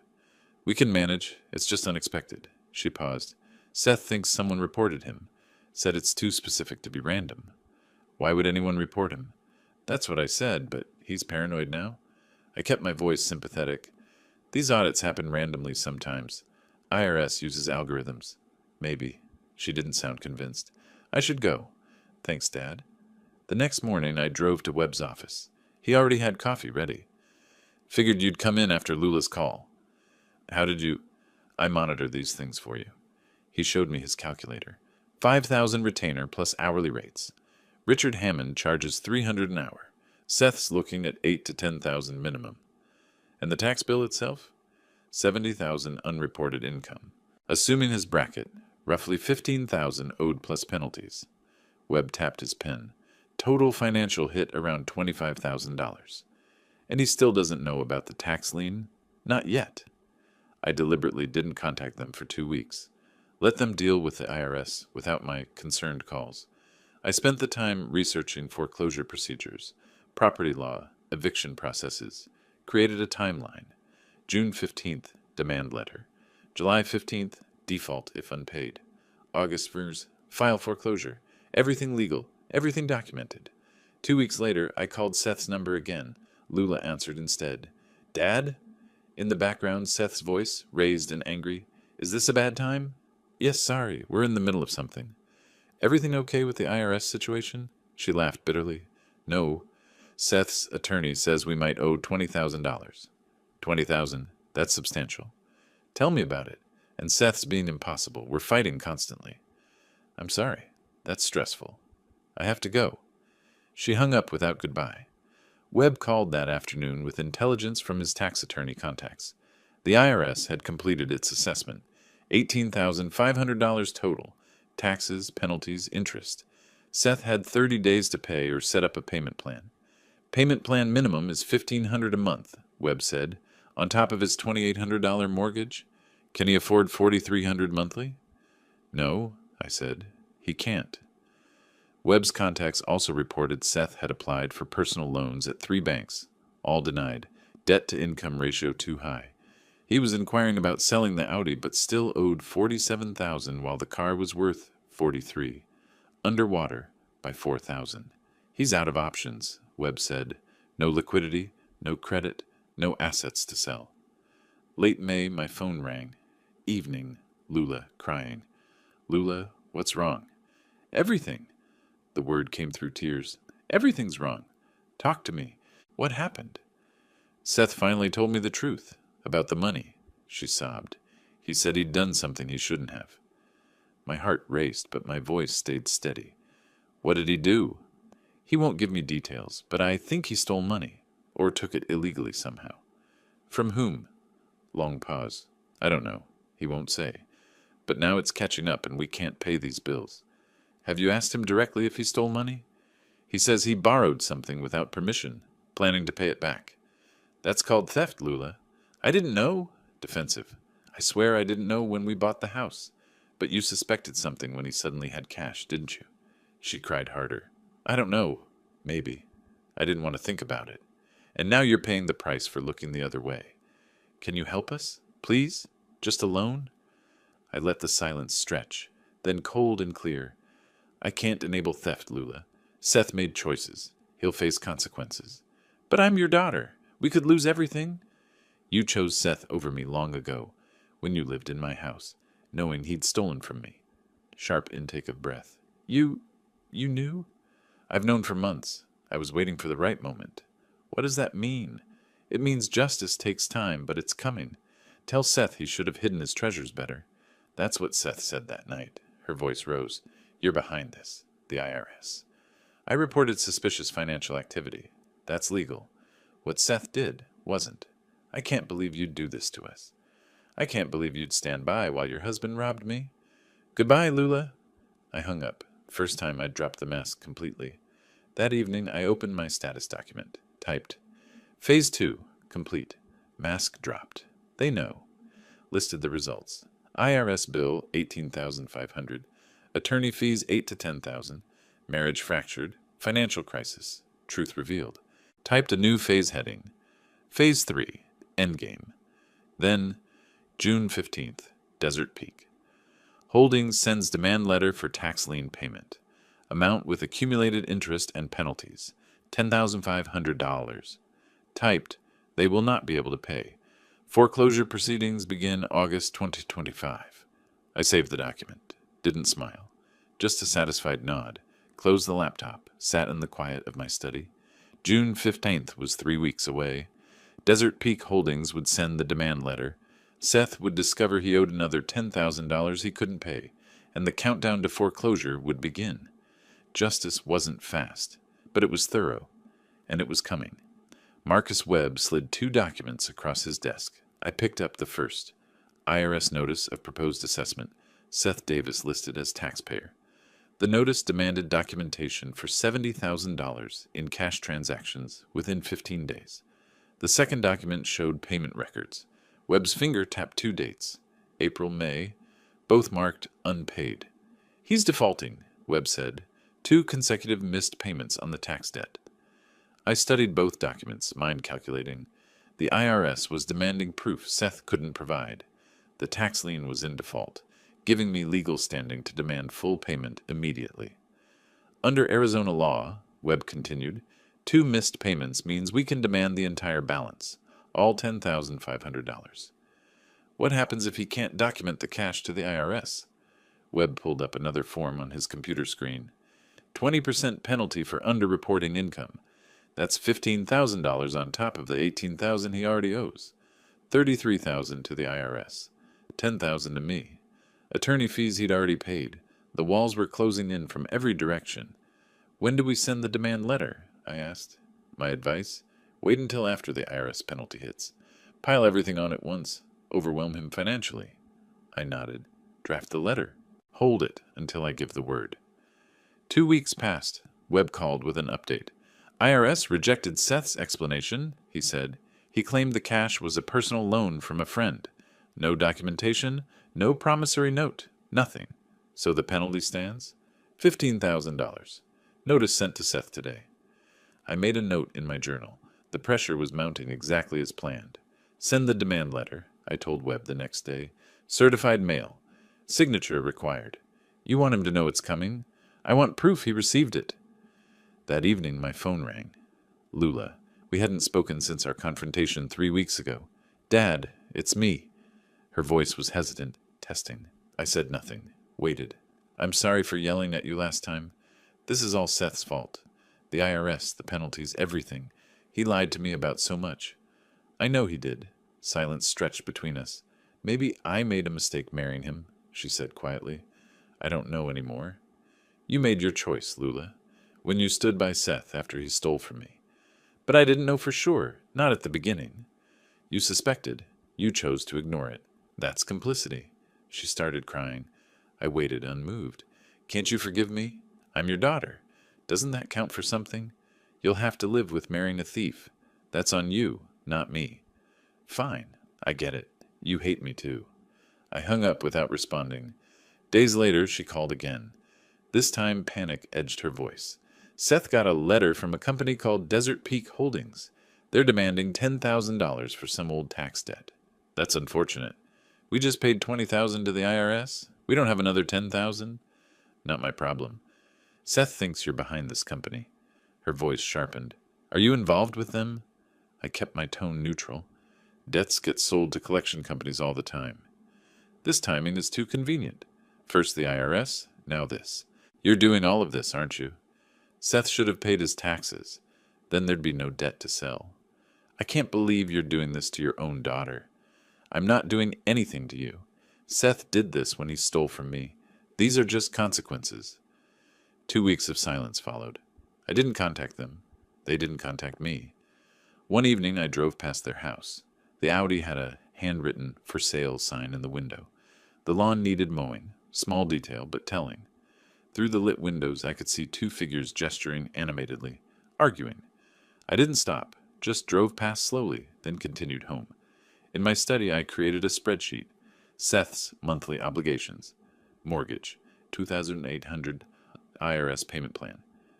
We can manage. It's just unexpected. She paused. Seth thinks someone reported him. Said it's too specific to be random. Why would anyone report him? That's what I said, but he's paranoid now. I kept my voice sympathetic. These audits happen randomly sometimes. IRS uses algorithms. Maybe. She didn't sound convinced. I should go. Thanks, Dad. The next morning I drove to Webb's office. He already had coffee ready. Figured you'd come in after Lula's call. How did you... I monitor these things for you. He showed me his calculator. 5,000 retainer plus hourly rates. Richard Hammond charges $300 an hour. Seth's looking at 8 to 10,000 minimum. And the tax bill itself? 70,000 unreported income. Assuming his bracket, roughly 15,000 owed plus penalties. Webb tapped his pen. Total financial hit around $25,000. And he still doesn't know about the tax lien? Not yet. I deliberately didn't contact them for 2 weeks. Let them deal with the IRS without my concerned calls. I spent the time researching foreclosure procedures, property law, eviction processes, created a timeline. June 15th, demand letter. July 15th, default if unpaid. August 1st, file foreclosure. Everything legal, everything documented. 2 weeks later, I called Seth's number again. Lula answered instead. Dad? In the background, Seth's voice, raised and angry. Is this a bad time? Yes, sorry, we're in the middle of something. Everything okay with the IRS situation? She laughed bitterly. No. Seth's attorney says we might owe $20,000. 20,000. That's substantial. Tell me about it. And Seth's being impossible. We're fighting constantly. I'm sorry. That's stressful. I have to go. She hung up without goodbye. Webb called that afternoon with intelligence from his tax attorney contacts. The IRS had completed its assessment. $18,500 total. Taxes, penalties, interest. Seth had 30 days to pay or set up a payment plan. Payment plan minimum is $1,500 a month, Webb said, on top of his $2,800 mortgage. Can he afford $4,300 monthly? No, I said. He can't. Webb's contacts also reported Seth had applied for personal loans at 3 banks, all denied. Debt-to-income ratio too high. He was inquiring about selling the Audi, but still owed $47,000 while the car was worth $43,000. Underwater by $4,000. He's out of options, Webb said. No liquidity, no credit, no assets to sell. Late May, my phone rang. Evening, Lula, crying. Lula, what's wrong? Everything. The word came through tears. Everything's wrong. Talk to me. What happened? Seth finally told me the truth. About the money, she sobbed. He said he'd done something he shouldn't have. My heart raced, but my voice stayed steady. What did he do? He won't give me details, but I think he stole money, or took it illegally somehow. From whom? Long pause. I don't know. He won't say. But now it's catching up and we can't pay these bills. Have you asked him directly if he stole money? He says he borrowed something without permission, planning to pay it back. That's called theft, Lula. I didn't know. Defensive. I swear I didn't know when we bought the house. But you suspected something when he suddenly had cash, didn't you? She cried harder. I don't know. Maybe. I didn't want to think about it. And now you're paying the price for looking the other way. Can you help us? Please? Just a loan? I let the silence stretch, then cold and clear. I can't enable theft, Lula. Seth made choices. He'll face consequences. But I'm your daughter. We could lose everything. You chose Seth over me long ago, when you lived in my house, knowing he'd stolen from me. Sharp intake of breath. You knew? I've known for months. I was waiting for the right moment. What does that mean? It means justice takes time, but it's coming. Tell Seth he should have hidden his treasures better. That's what Seth said that night. Her voice rose. You're behind this. The IRS. I reported suspicious financial activity. That's legal. What Seth did wasn't. I can't believe you'd do this to us. I can't believe you'd stand by while your husband robbed me. Goodbye, Lula. I hung up. First time I'd dropped the mask completely. That evening, I opened my status document. Typed. Phase 2. Complete. Mask dropped. They know. Listed the results. IRS bill, $18,500. Attorney fees, $8,000 to $10,000. Marriage fractured. Financial crisis. Truth revealed. Typed a new phase heading. Phase 3. Endgame. Then, June 15th. Desert Peak. Holdings sends demand letter for tax lien payment. Amount with accumulated interest and penalties. $10,500. Typed, they will not be able to pay. Foreclosure proceedings begin August 2025. I saved the document. Didn't smile. Just a satisfied nod. Closed the laptop. Sat in the quiet of my study. June 15th was 3 weeks away. Desert Peak Holdings would send the demand letter. Seth would discover he owed another $10,000 he couldn't pay, and the countdown to foreclosure would begin. Justice wasn't fast, but it was thorough, and it was coming. Marcus Webb slid 2 documents across his desk. I picked up the first. IRS notice of proposed assessment. Seth Davis listed as taxpayer. The notice demanded documentation for $70,000 in cash transactions within 15 days. The second document showed payment records. Webb's finger tapped 2 dates, April, May, both marked unpaid. He's defaulting, Webb said. 2 consecutive missed payments on the tax debt. I studied both documents, mind calculating. The IRS was demanding proof Seth couldn't provide. The tax lien was in default, giving me legal standing to demand full payment immediately. Under Arizona law, Webb continued, 2 missed payments means we can demand the entire balance, all $10,500. What happens if he can't document the cash to the IRS? Webb pulled up another form on his computer screen. 20% penalty for underreporting income. That's $15,000 on top of the $18,000 he already owes. $33,000 to the IRS. $10,000 to me. Attorney fees he'd already paid. The walls were closing in from every direction. When do we send the demand letter? I asked. My advice? Wait until after the IRS penalty hits. Pile everything on at once. Overwhelm him financially. I nodded. Draft the letter. Hold it until I give the word. 2 weeks passed. Webb called with an update. IRS rejected Seth's explanation, he said. He claimed the cash was a personal loan from a friend. No documentation, no promissory note, nothing. So the penalty stands? $15,000. Notice sent to Seth today. I made a note in my journal. The pressure was mounting exactly as planned. Send the demand letter, I told Webb the next day. Certified mail. Signature required. You want him to know it's coming? I want proof he received it. That evening my phone rang. Lula. We hadn't spoken since our confrontation 3 weeks ago. Dad, it's me. Her voice was hesitant, testing. I said nothing. Waited. I'm sorry for yelling at you last time. This is all Seth's fault. The IRS, the penalties, everything. He lied to me about so much. I know he did. Silence stretched between us. Maybe I made a mistake marrying him, she said quietly. I don't know anymore. You made your choice, Lula, when you stood by Seth after he stole from me. But I didn't know for sure, not at the beginning. You suspected. You chose to ignore it. That's complicity. She started crying. I waited unmoved. Can't you forgive me? I'm your daughter. Doesn't that count for something? You'll have to live with marrying a thief. That's on you, not me. Fine, I get it. You hate me too. I hung up without responding. Days later, she called again. This time, panic edged her voice. Seth got a letter from a company called Desert Peak Holdings. They're demanding $10,000 for some old tax debt. That's unfortunate. We just paid $20,000 to the IRS. We don't have another $10,000. Not my problem. Seth thinks you're behind this company. Her voice sharpened. Are you involved with them? I kept my tone neutral. Debts get sold to collection companies all the time. This timing is too convenient. First the IRS, now this. You're doing all of this, aren't you? Seth should have paid his taxes. Then there'd be no debt to sell. I can't believe you're doing this to your own daughter. I'm not doing anything to you. Seth did this when he stole from me. These are just consequences. 2 weeks of silence followed. I didn't contact them. They didn't contact me. One evening I drove past their house. The Audi had a handwritten "for sale" sign in the window. The lawn needed mowing. Small detail, but telling. Through the lit windows I could see 2 figures gesturing animatedly, arguing. I didn't stop, just drove past slowly, then continued home. In my study I created a spreadsheet. Seth's monthly obligations. Mortgage, $2,800 IRS payment plan.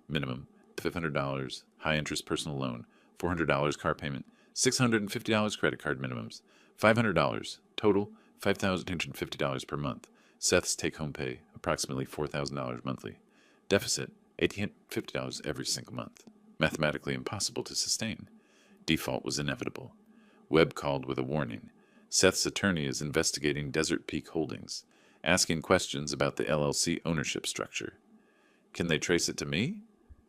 Minimum, $500, high-interest personal loan, $400 car payment, $650 credit card minimums, $500, total $5,850 per month. Seth's take-home pay, approximately $4,000 monthly. Deficit, $1,850 every single month. Mathematically impossible to sustain. Default was inevitable. Webb called with a warning. Seth's attorney is investigating Desert Peak Holdings, asking questions about the LLC ownership structure. Can they trace it to me?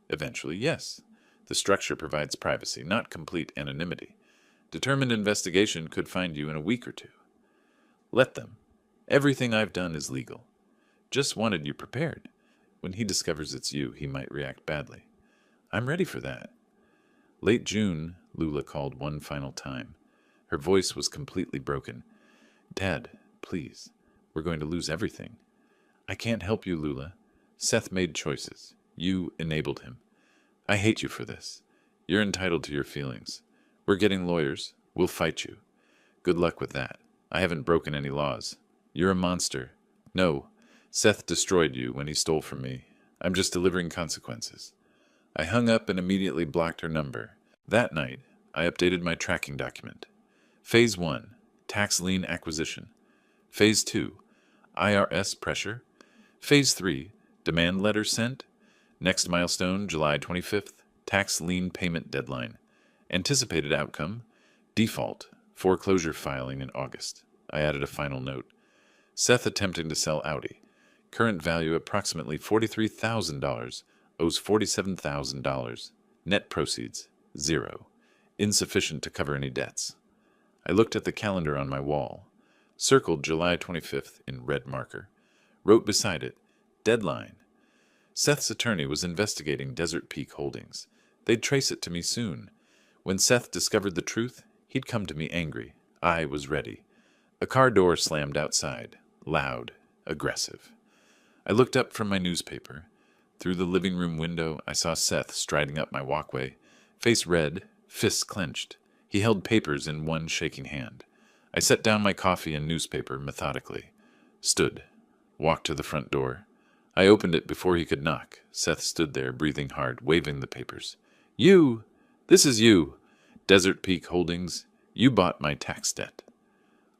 Eventually, yes. The structure provides privacy, not complete anonymity. Determined investigation could find you in a week or 2. Let them. Everything I've done is legal. Just wanted you prepared. When he discovers it's you, he might react badly. I'm ready for that. Late June, Lula called one final time. Her voice was completely broken. Dad, please. We're going to lose everything. I can't help you, Lula. Seth made choices. You enabled him. I hate you for this. You're entitled to your feelings. We're getting lawyers. We'll fight you. Good luck with that. I haven't broken any laws. You're a monster. No, Seth destroyed you when he stole from me. I'm just delivering consequences. I hung up and immediately blocked her number. That night, I updated my tracking document. Phase 1, tax lien acquisition. Phase 2, IRS pressure. Phase 3, demand letter sent. Next milestone, July 25th, tax lien payment deadline. Anticipated outcome, default, foreclosure filing in August. I added a final note. Seth attempting to sell Audi. Current value approximately $43,000. Owes $47,000. Net proceeds, 0. Insufficient to cover any debts. I looked at the calendar on my wall. Circled July 25th in red marker. Wrote beside it, deadline. Seth's attorney was investigating Desert Peak Holdings. They'd trace it to me soon. When Seth discovered the truth, he'd come to me angry. I was ready. A car door slammed outside. Loud. Aggressive. I looked up from my newspaper. Through the living room window, I saw Seth striding up my walkway. Face red, fists clenched. He held papers in one shaking hand. I set down my coffee and newspaper methodically. Stood. Walked to the front door. I opened it before he could knock. Seth stood there, breathing hard, waving the papers. You! This is you! Desert Peak Holdings. You bought my tax debt.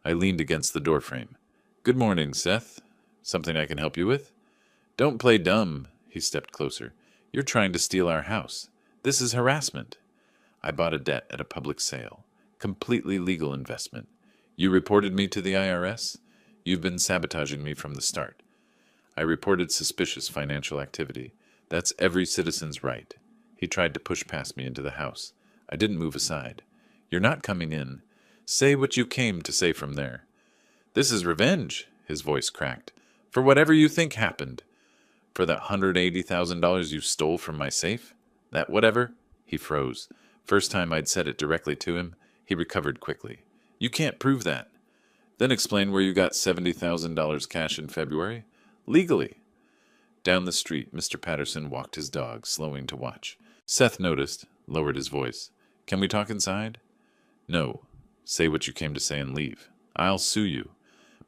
I leaned against the doorframe. Good morning, Seth. Something I can help you with? Don't play dumb. He stepped closer. You're trying to steal our house. This is harassment. I bought a debt at a public sale. Completely legal investment. You reported me to the IRS? You've been sabotaging me from the start. I reported suspicious financial activity. That's every citizen's right. He tried to push past me into the house. I didn't move aside. You're not coming in. Say what you came to say from there. This is revenge, his voice cracked. For whatever you think happened. For that $180,000 you stole from my safe? That whatever? He froze. First time I'd said it directly to him, he recovered quickly. You can't prove that. Then explain where you got $70,000 cash in February. Legally. Down the street, Mr. Patterson walked his dog, slowing to watch. Seth noticed, lowered his voice. Can we talk inside? No. Say what you came to say and leave. I'll sue you.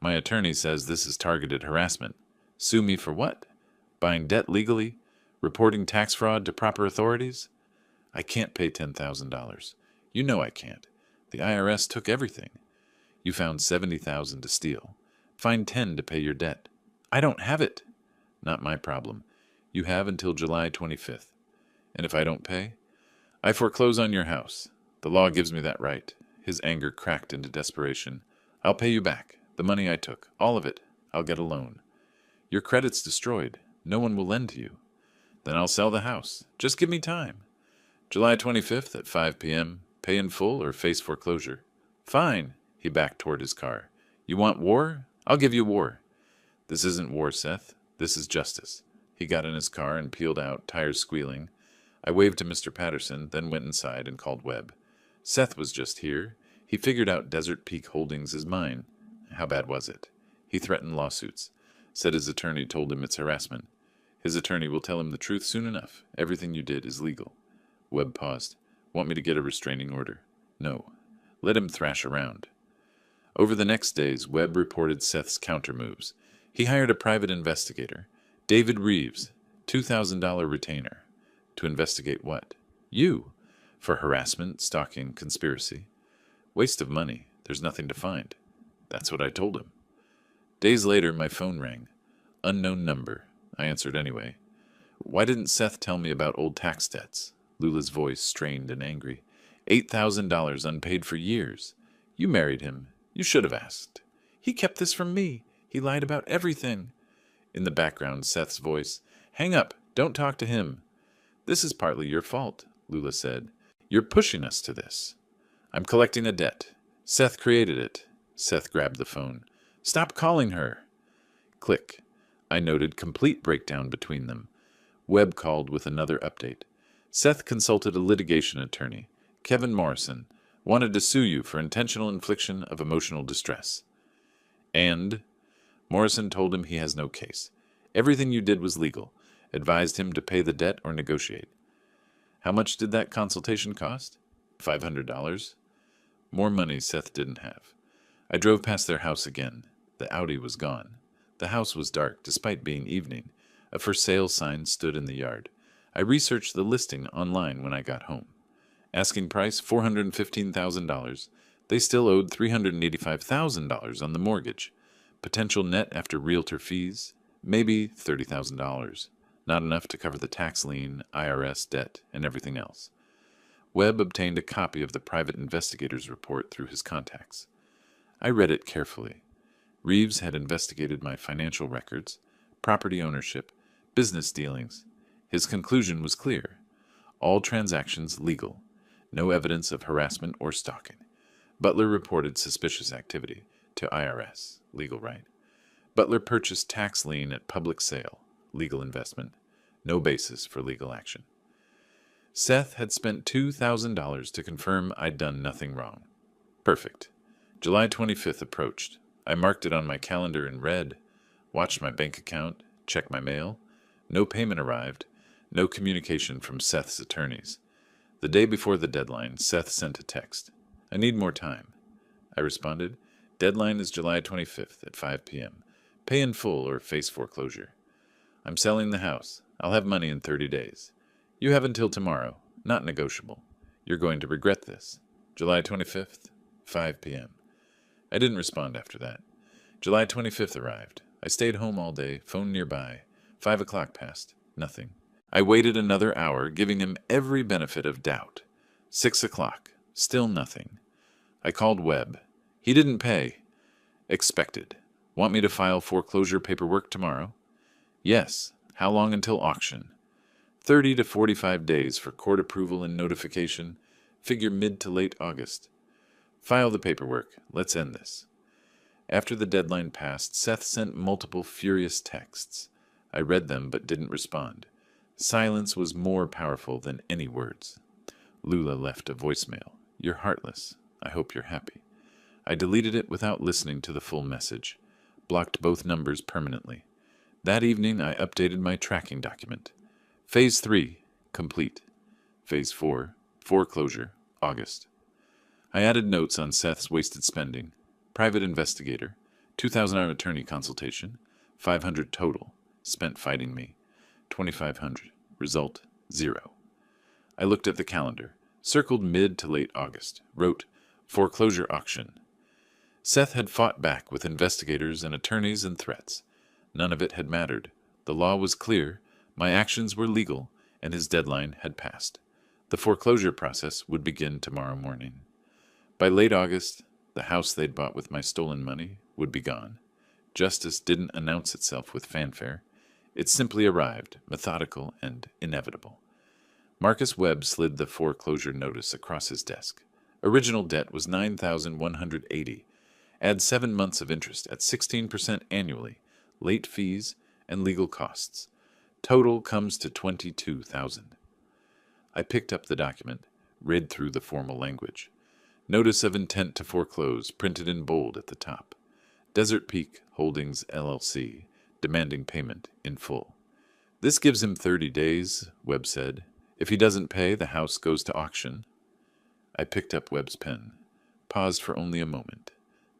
My attorney says this is targeted harassment. Sue me for what? Buying debt legally? Reporting tax fraud to proper authorities? I can't pay $10,000. You know I can't. The IRS took everything. You found $70,000 to steal. Find $10,000 to pay your debt. I don't have it. Not my problem. You have until July 25th. And if I don't pay? I foreclose on your house. The law gives me that right. His anger cracked into desperation. I'll pay you back. The money I took. All of it. I'll get a loan. Your credit's destroyed. No one will lend to you. Then I'll sell the house. Just give me time. July 25th at 5 p.m. Pay in full or face foreclosure. Fine. He backed toward his car. You want war? I'll give you war. This isn't war, Seth. This is justice. He got in his car and peeled out, tires squealing. I waved to Mr. Patterson, then went inside and called Webb. Seth was just here. He figured out Desert Peak Holdings is mine. How bad was it? He threatened lawsuits. Said his attorney told him it's harassment. His attorney will tell him the truth soon enough. Everything you did is legal. Webb paused. Want me to get a restraining order? No. Let him thrash around. Over the next days, Webb reported Seth's countermoves. He hired a private investigator, David Reeves, $2,000 retainer. To investigate what? You. For harassment, stalking, conspiracy. Waste of money. There's nothing to find. That's what I told him. Days later, my phone rang. Unknown number. I answered anyway. Why didn't Seth tell me about old tax debts? Lula's voice strained and angry. $8,000 unpaid for years. You married him. You should have asked. He kept this from me. He lied about everything. In the background, Seth's voice. Hang up. Don't talk to him. This is partly your fault, Lula said. You're pushing us to this. I'm collecting a debt. Seth created it. Seth grabbed the phone. Stop calling her. Click. I noted complete breakdown between them. Webb called with another update. Seth consulted a litigation attorney, Kevin Morrison, wanted to sue you for intentional infliction of emotional distress. And Morrison told him he has no case. Everything you did was legal, advised him to pay the debt or negotiate. How much did that consultation cost? $500. More money Seth didn't have. I drove past their house again. The Audi was gone. The house was dark, despite being evening. A for sale sign stood in the yard. I researched the listing online when I got home. Asking price $415,000. They still owed $385,000 on the mortgage. Potential net after realtor fees, maybe $30,000. Not enough to cover the tax lien, IRS debt, and everything else. Webb obtained a copy of the private investigator's report through his contacts. I read it carefully. Reeves had investigated my financial records, property ownership, business dealings. His conclusion was clear. All transactions legal. No evidence of harassment or stalking. Butler reported suspicious activity to IRS. Legal right. Butler purchased tax lien at public sale. Legal investment. No basis for legal action. Seth had spent $2,000 to confirm I'd done nothing wrong. Perfect. July 25th approached. I marked it on my calendar in red, watched my bank account, checked my mail. No payment arrived, no communication from Seth's attorneys. The day before the deadline, Seth sent a text. I need more time. I responded, deadline is July 25th at 5 p.m. Pay in full or face foreclosure. I'm selling the house. I'll have money in 30 days. You have until tomorrow. Not negotiable. You're going to regret this. July 25th, 5 p.m. I didn't respond after that. July 25th arrived. I stayed home all day, phone nearby. 5 o'clock passed. Nothing. I waited another hour, giving him every benefit of doubt. 6 o'clock. Still nothing. I called Webb. He didn't pay. Expected. Want me to file foreclosure paperwork tomorrow? Yes. How long until auction? 30 to 45 days for court approval and notification. Figure mid to late August. File the paperwork. Let's end this. After the deadline passed, Seth sent multiple furious texts. I read them but didn't respond. Silence was more powerful than any words. Lula left a voicemail. You're heartless. I hope you're happy. I deleted it without listening to the full message. Blocked both numbers permanently. That evening, I updated my tracking document. Phase 3, complete. Phase 4, foreclosure, August. I added notes on Seth's wasted spending. Private investigator, 2,000-hour attorney consultation, 500 total, spent fighting me, 2,500, result, 0. I looked at the calendar, circled mid to late August, wrote, foreclosure auction. Seth had fought back with investigators and attorneys and threats. None of it had mattered. The law was clear, my actions were legal, and his deadline had passed. The foreclosure process would begin tomorrow morning. By late August, the house they'd bought with my stolen money would be gone. Justice didn't announce itself with fanfare. It simply arrived, methodical and inevitable. Marcus Webb slid the foreclosure notice across his desk. Original debt was $9,180. Add 7 months of interest at 16% annually, late fees, and legal costs. Total comes to $22,000. I picked up the document, read through the formal language. Notice of intent to foreclose, printed in bold at the top. Desert Peak Holdings, LLC, demanding payment in full. This gives him 30 days, Webb said. If he doesn't pay, the house goes to auction. I picked up Webb's pen, paused for only a moment,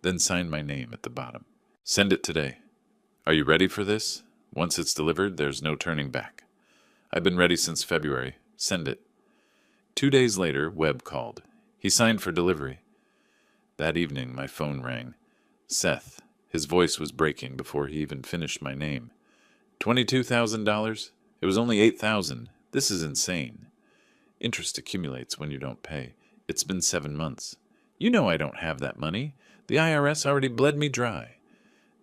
then signed my name at the bottom. Send it today. Are you ready for this? Once it's delivered, there's no turning back. I've been ready since February. Send it. 2 days later, Webb called. He signed for delivery. That evening, my phone rang. Seth. His voice was breaking before he even finished my name. $22,000? It was only $8,000. This is insane. Interest accumulates when you don't pay. It's been 7 months. You know I don't have that money. The IRS already bled me dry.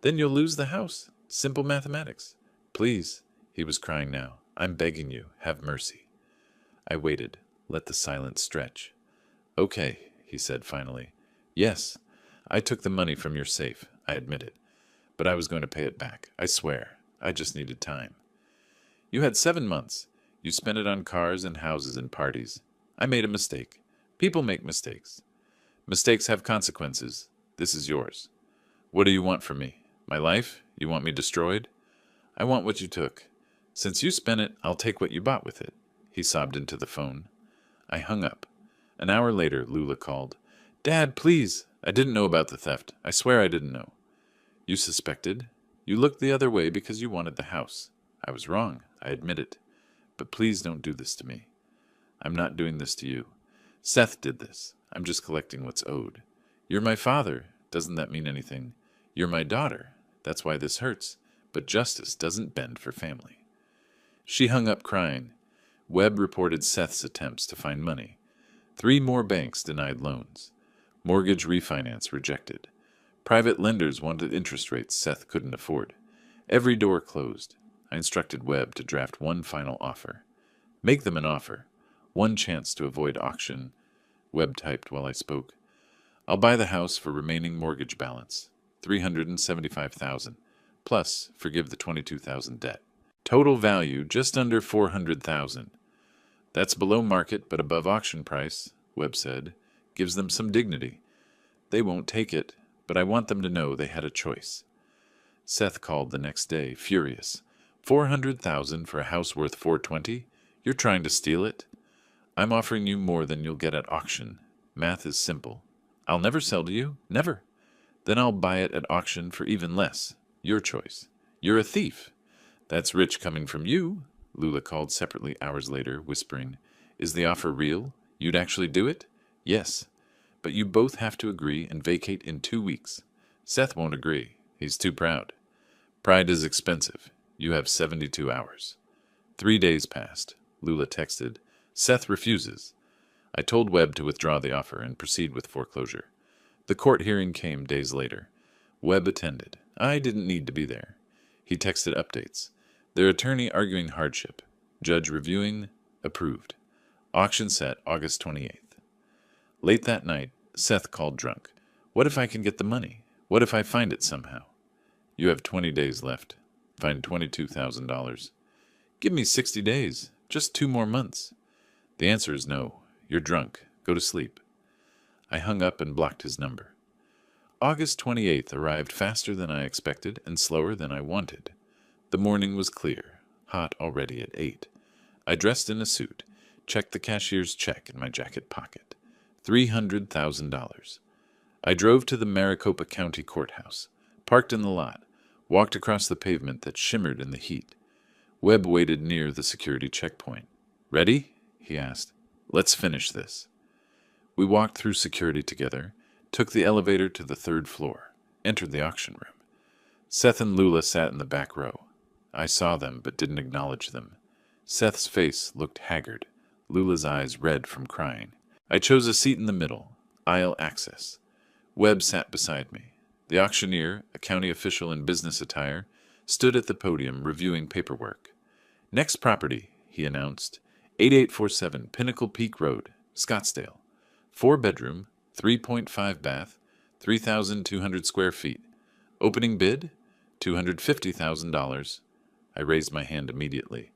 Then you'll lose the house. Simple mathematics. Please, he was crying now. I'm begging you. Have mercy. I waited. Let the silence stretch. Okay, he said finally. Yes, I took the money from your safe. I admit it. But I was going to pay it back. I swear. I just needed time. You had 7 months. You spent it on cars and houses and parties. I made a mistake. People make mistakes. Mistakes have consequences. This is yours. What do you want from me? My life? You want me destroyed? I want what you took. Since you spent it, I'll take what you bought with it. He sobbed into the phone. I hung up. An hour later, Lula called. Dad, please. I didn't know about the theft. I swear I didn't know. You suspected? You looked the other way because you wanted the house. I was wrong. I admit it. But please don't do this to me. I'm not doing this to you. Seth did this. I'm just collecting what's owed. You're my father. Doesn't that mean anything? You're my daughter. That's why this hurts. But justice doesn't bend for family. She hung up crying. Webb reported Seth's attempts to find money. 3 more banks denied loans. Mortgage refinance rejected. Private lenders wanted interest rates Seth couldn't afford. Every door closed. I instructed Webb to draft one final offer. Make them an offer. One chance to avoid auction. Webb typed while I spoke. I'll buy the house for remaining mortgage balance, $375,000, plus forgive the $22,000 debt. Total value just under $400,000. That's below market but above auction price, Webb said. Gives them some dignity. They won't take it, but I want them to know they had a choice. Seth called the next day, furious. $400,000 for a house worth $420? You're trying to steal it? I'm offering you more than you'll get at auction. Math is simple. I'll never sell to you. Never. Then I'll buy it at auction for even less. Your choice. You're a thief. That's rich coming from you, Lula called separately hours later, whispering. Is the offer real? You'd actually do it? Yes. But you both have to agree and vacate in 2 weeks. Seth won't agree. He's too proud. Pride is expensive. You have 72 hours. 3 days passed. Lula texted. Seth refuses. I told Webb to withdraw the offer and proceed with foreclosure. The court hearing came days later. Webb attended. I didn't need to be there. He texted updates. Their attorney arguing hardship. Judge reviewing. Approved. Auction set August 28th. Late that night, Seth called drunk. What if I can get the money? What if I find it somehow? You have 20 days left. Find $22,000. Give me 60 days. Just 2 more months. The answer is no. You're drunk. Go to sleep. I hung up and blocked his number. August 28th arrived faster than I expected and slower than I wanted. The morning was clear, hot already at 8. I dressed in a suit, checked the cashier's check in my jacket pocket. $300,000. I drove to the Maricopa County Courthouse, parked in the lot, walked across the pavement that shimmered in the heat. Webb waited near the security checkpoint. Ready? He asked. Let's finish this. We walked through security together, took the elevator to the 3rd floor, entered the auction room. Seth and Lula sat in the back row. I saw them but didn't acknowledge them. Seth's face looked haggard, Lula's eyes red from crying. I chose a seat in the middle, aisle access. Webb sat beside me. The auctioneer, a county official in business attire, stood at the podium reviewing paperwork. Next property, he announced, 8847 Pinnacle Peak Road, Scottsdale. 4-bedroom, 3.5 bath, 3,200 square feet. Opening bid, $250,000. I raised my hand immediately.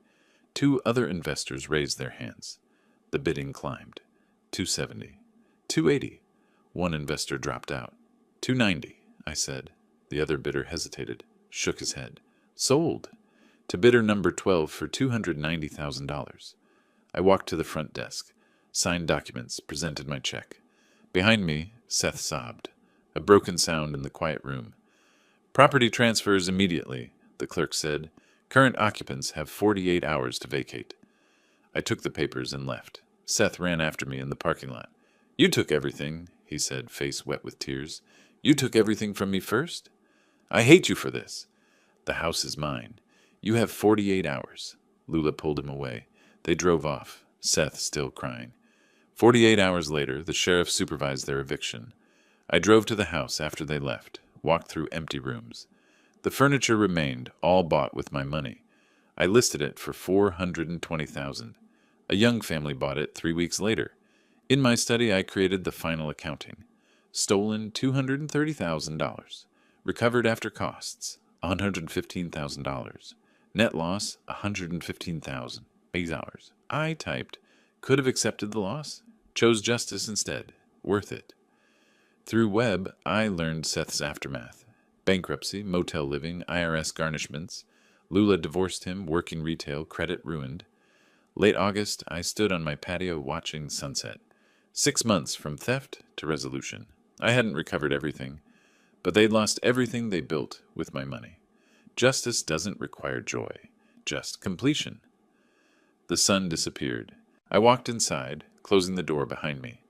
2 other investors raised their hands. The bidding climbed. 270. 280. One investor dropped out. 290, I said. The other bidder hesitated, shook his head. Sold. To bidder number 12 for $290,000. I walked to the front desk, signed documents, presented my check. Behind me, Seth sobbed. A broken sound in the quiet room. Property transfers immediately, the clerk said. Current occupants have 48 hours to vacate. I took the papers and left. Seth ran after me in the parking lot. You took everything, he said, face wet with tears. You took everything from me first? I hate you for this. The house is mine. You have 48 hours. Lula pulled him away. They drove off, Seth still crying. 48 hours later, the sheriff supervised their eviction. I drove to the house after they left, walked through empty rooms. The furniture remained, all bought with my money. I listed it for $420,000. A young family bought it 3 weeks later. In my study, I created the final accounting. Stolen $230,000. Recovered after costs, $115,000. Net loss, $115,000. $8. I typed, could have accepted the loss, chose justice instead. Worth it. Through Webb, I learned Seth's aftermath. Bankruptcy, motel living, IRS garnishments. Lula divorced him, working retail, credit ruined. Late August, I stood on my patio watching sunset. 6 months from theft to resolution. I hadn't recovered everything, but they'd lost everything they built with my money. Justice doesn't require joy, just completion. The sun disappeared. I walked inside, closing the door behind me.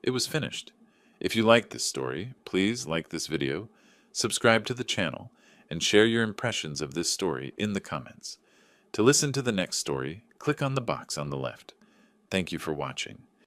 It was finished. If you like this story, please like this video, subscribe to the channel, and share your impressions of this story in the comments. To listen to the next story, click on the box on the left. Thank you for watching.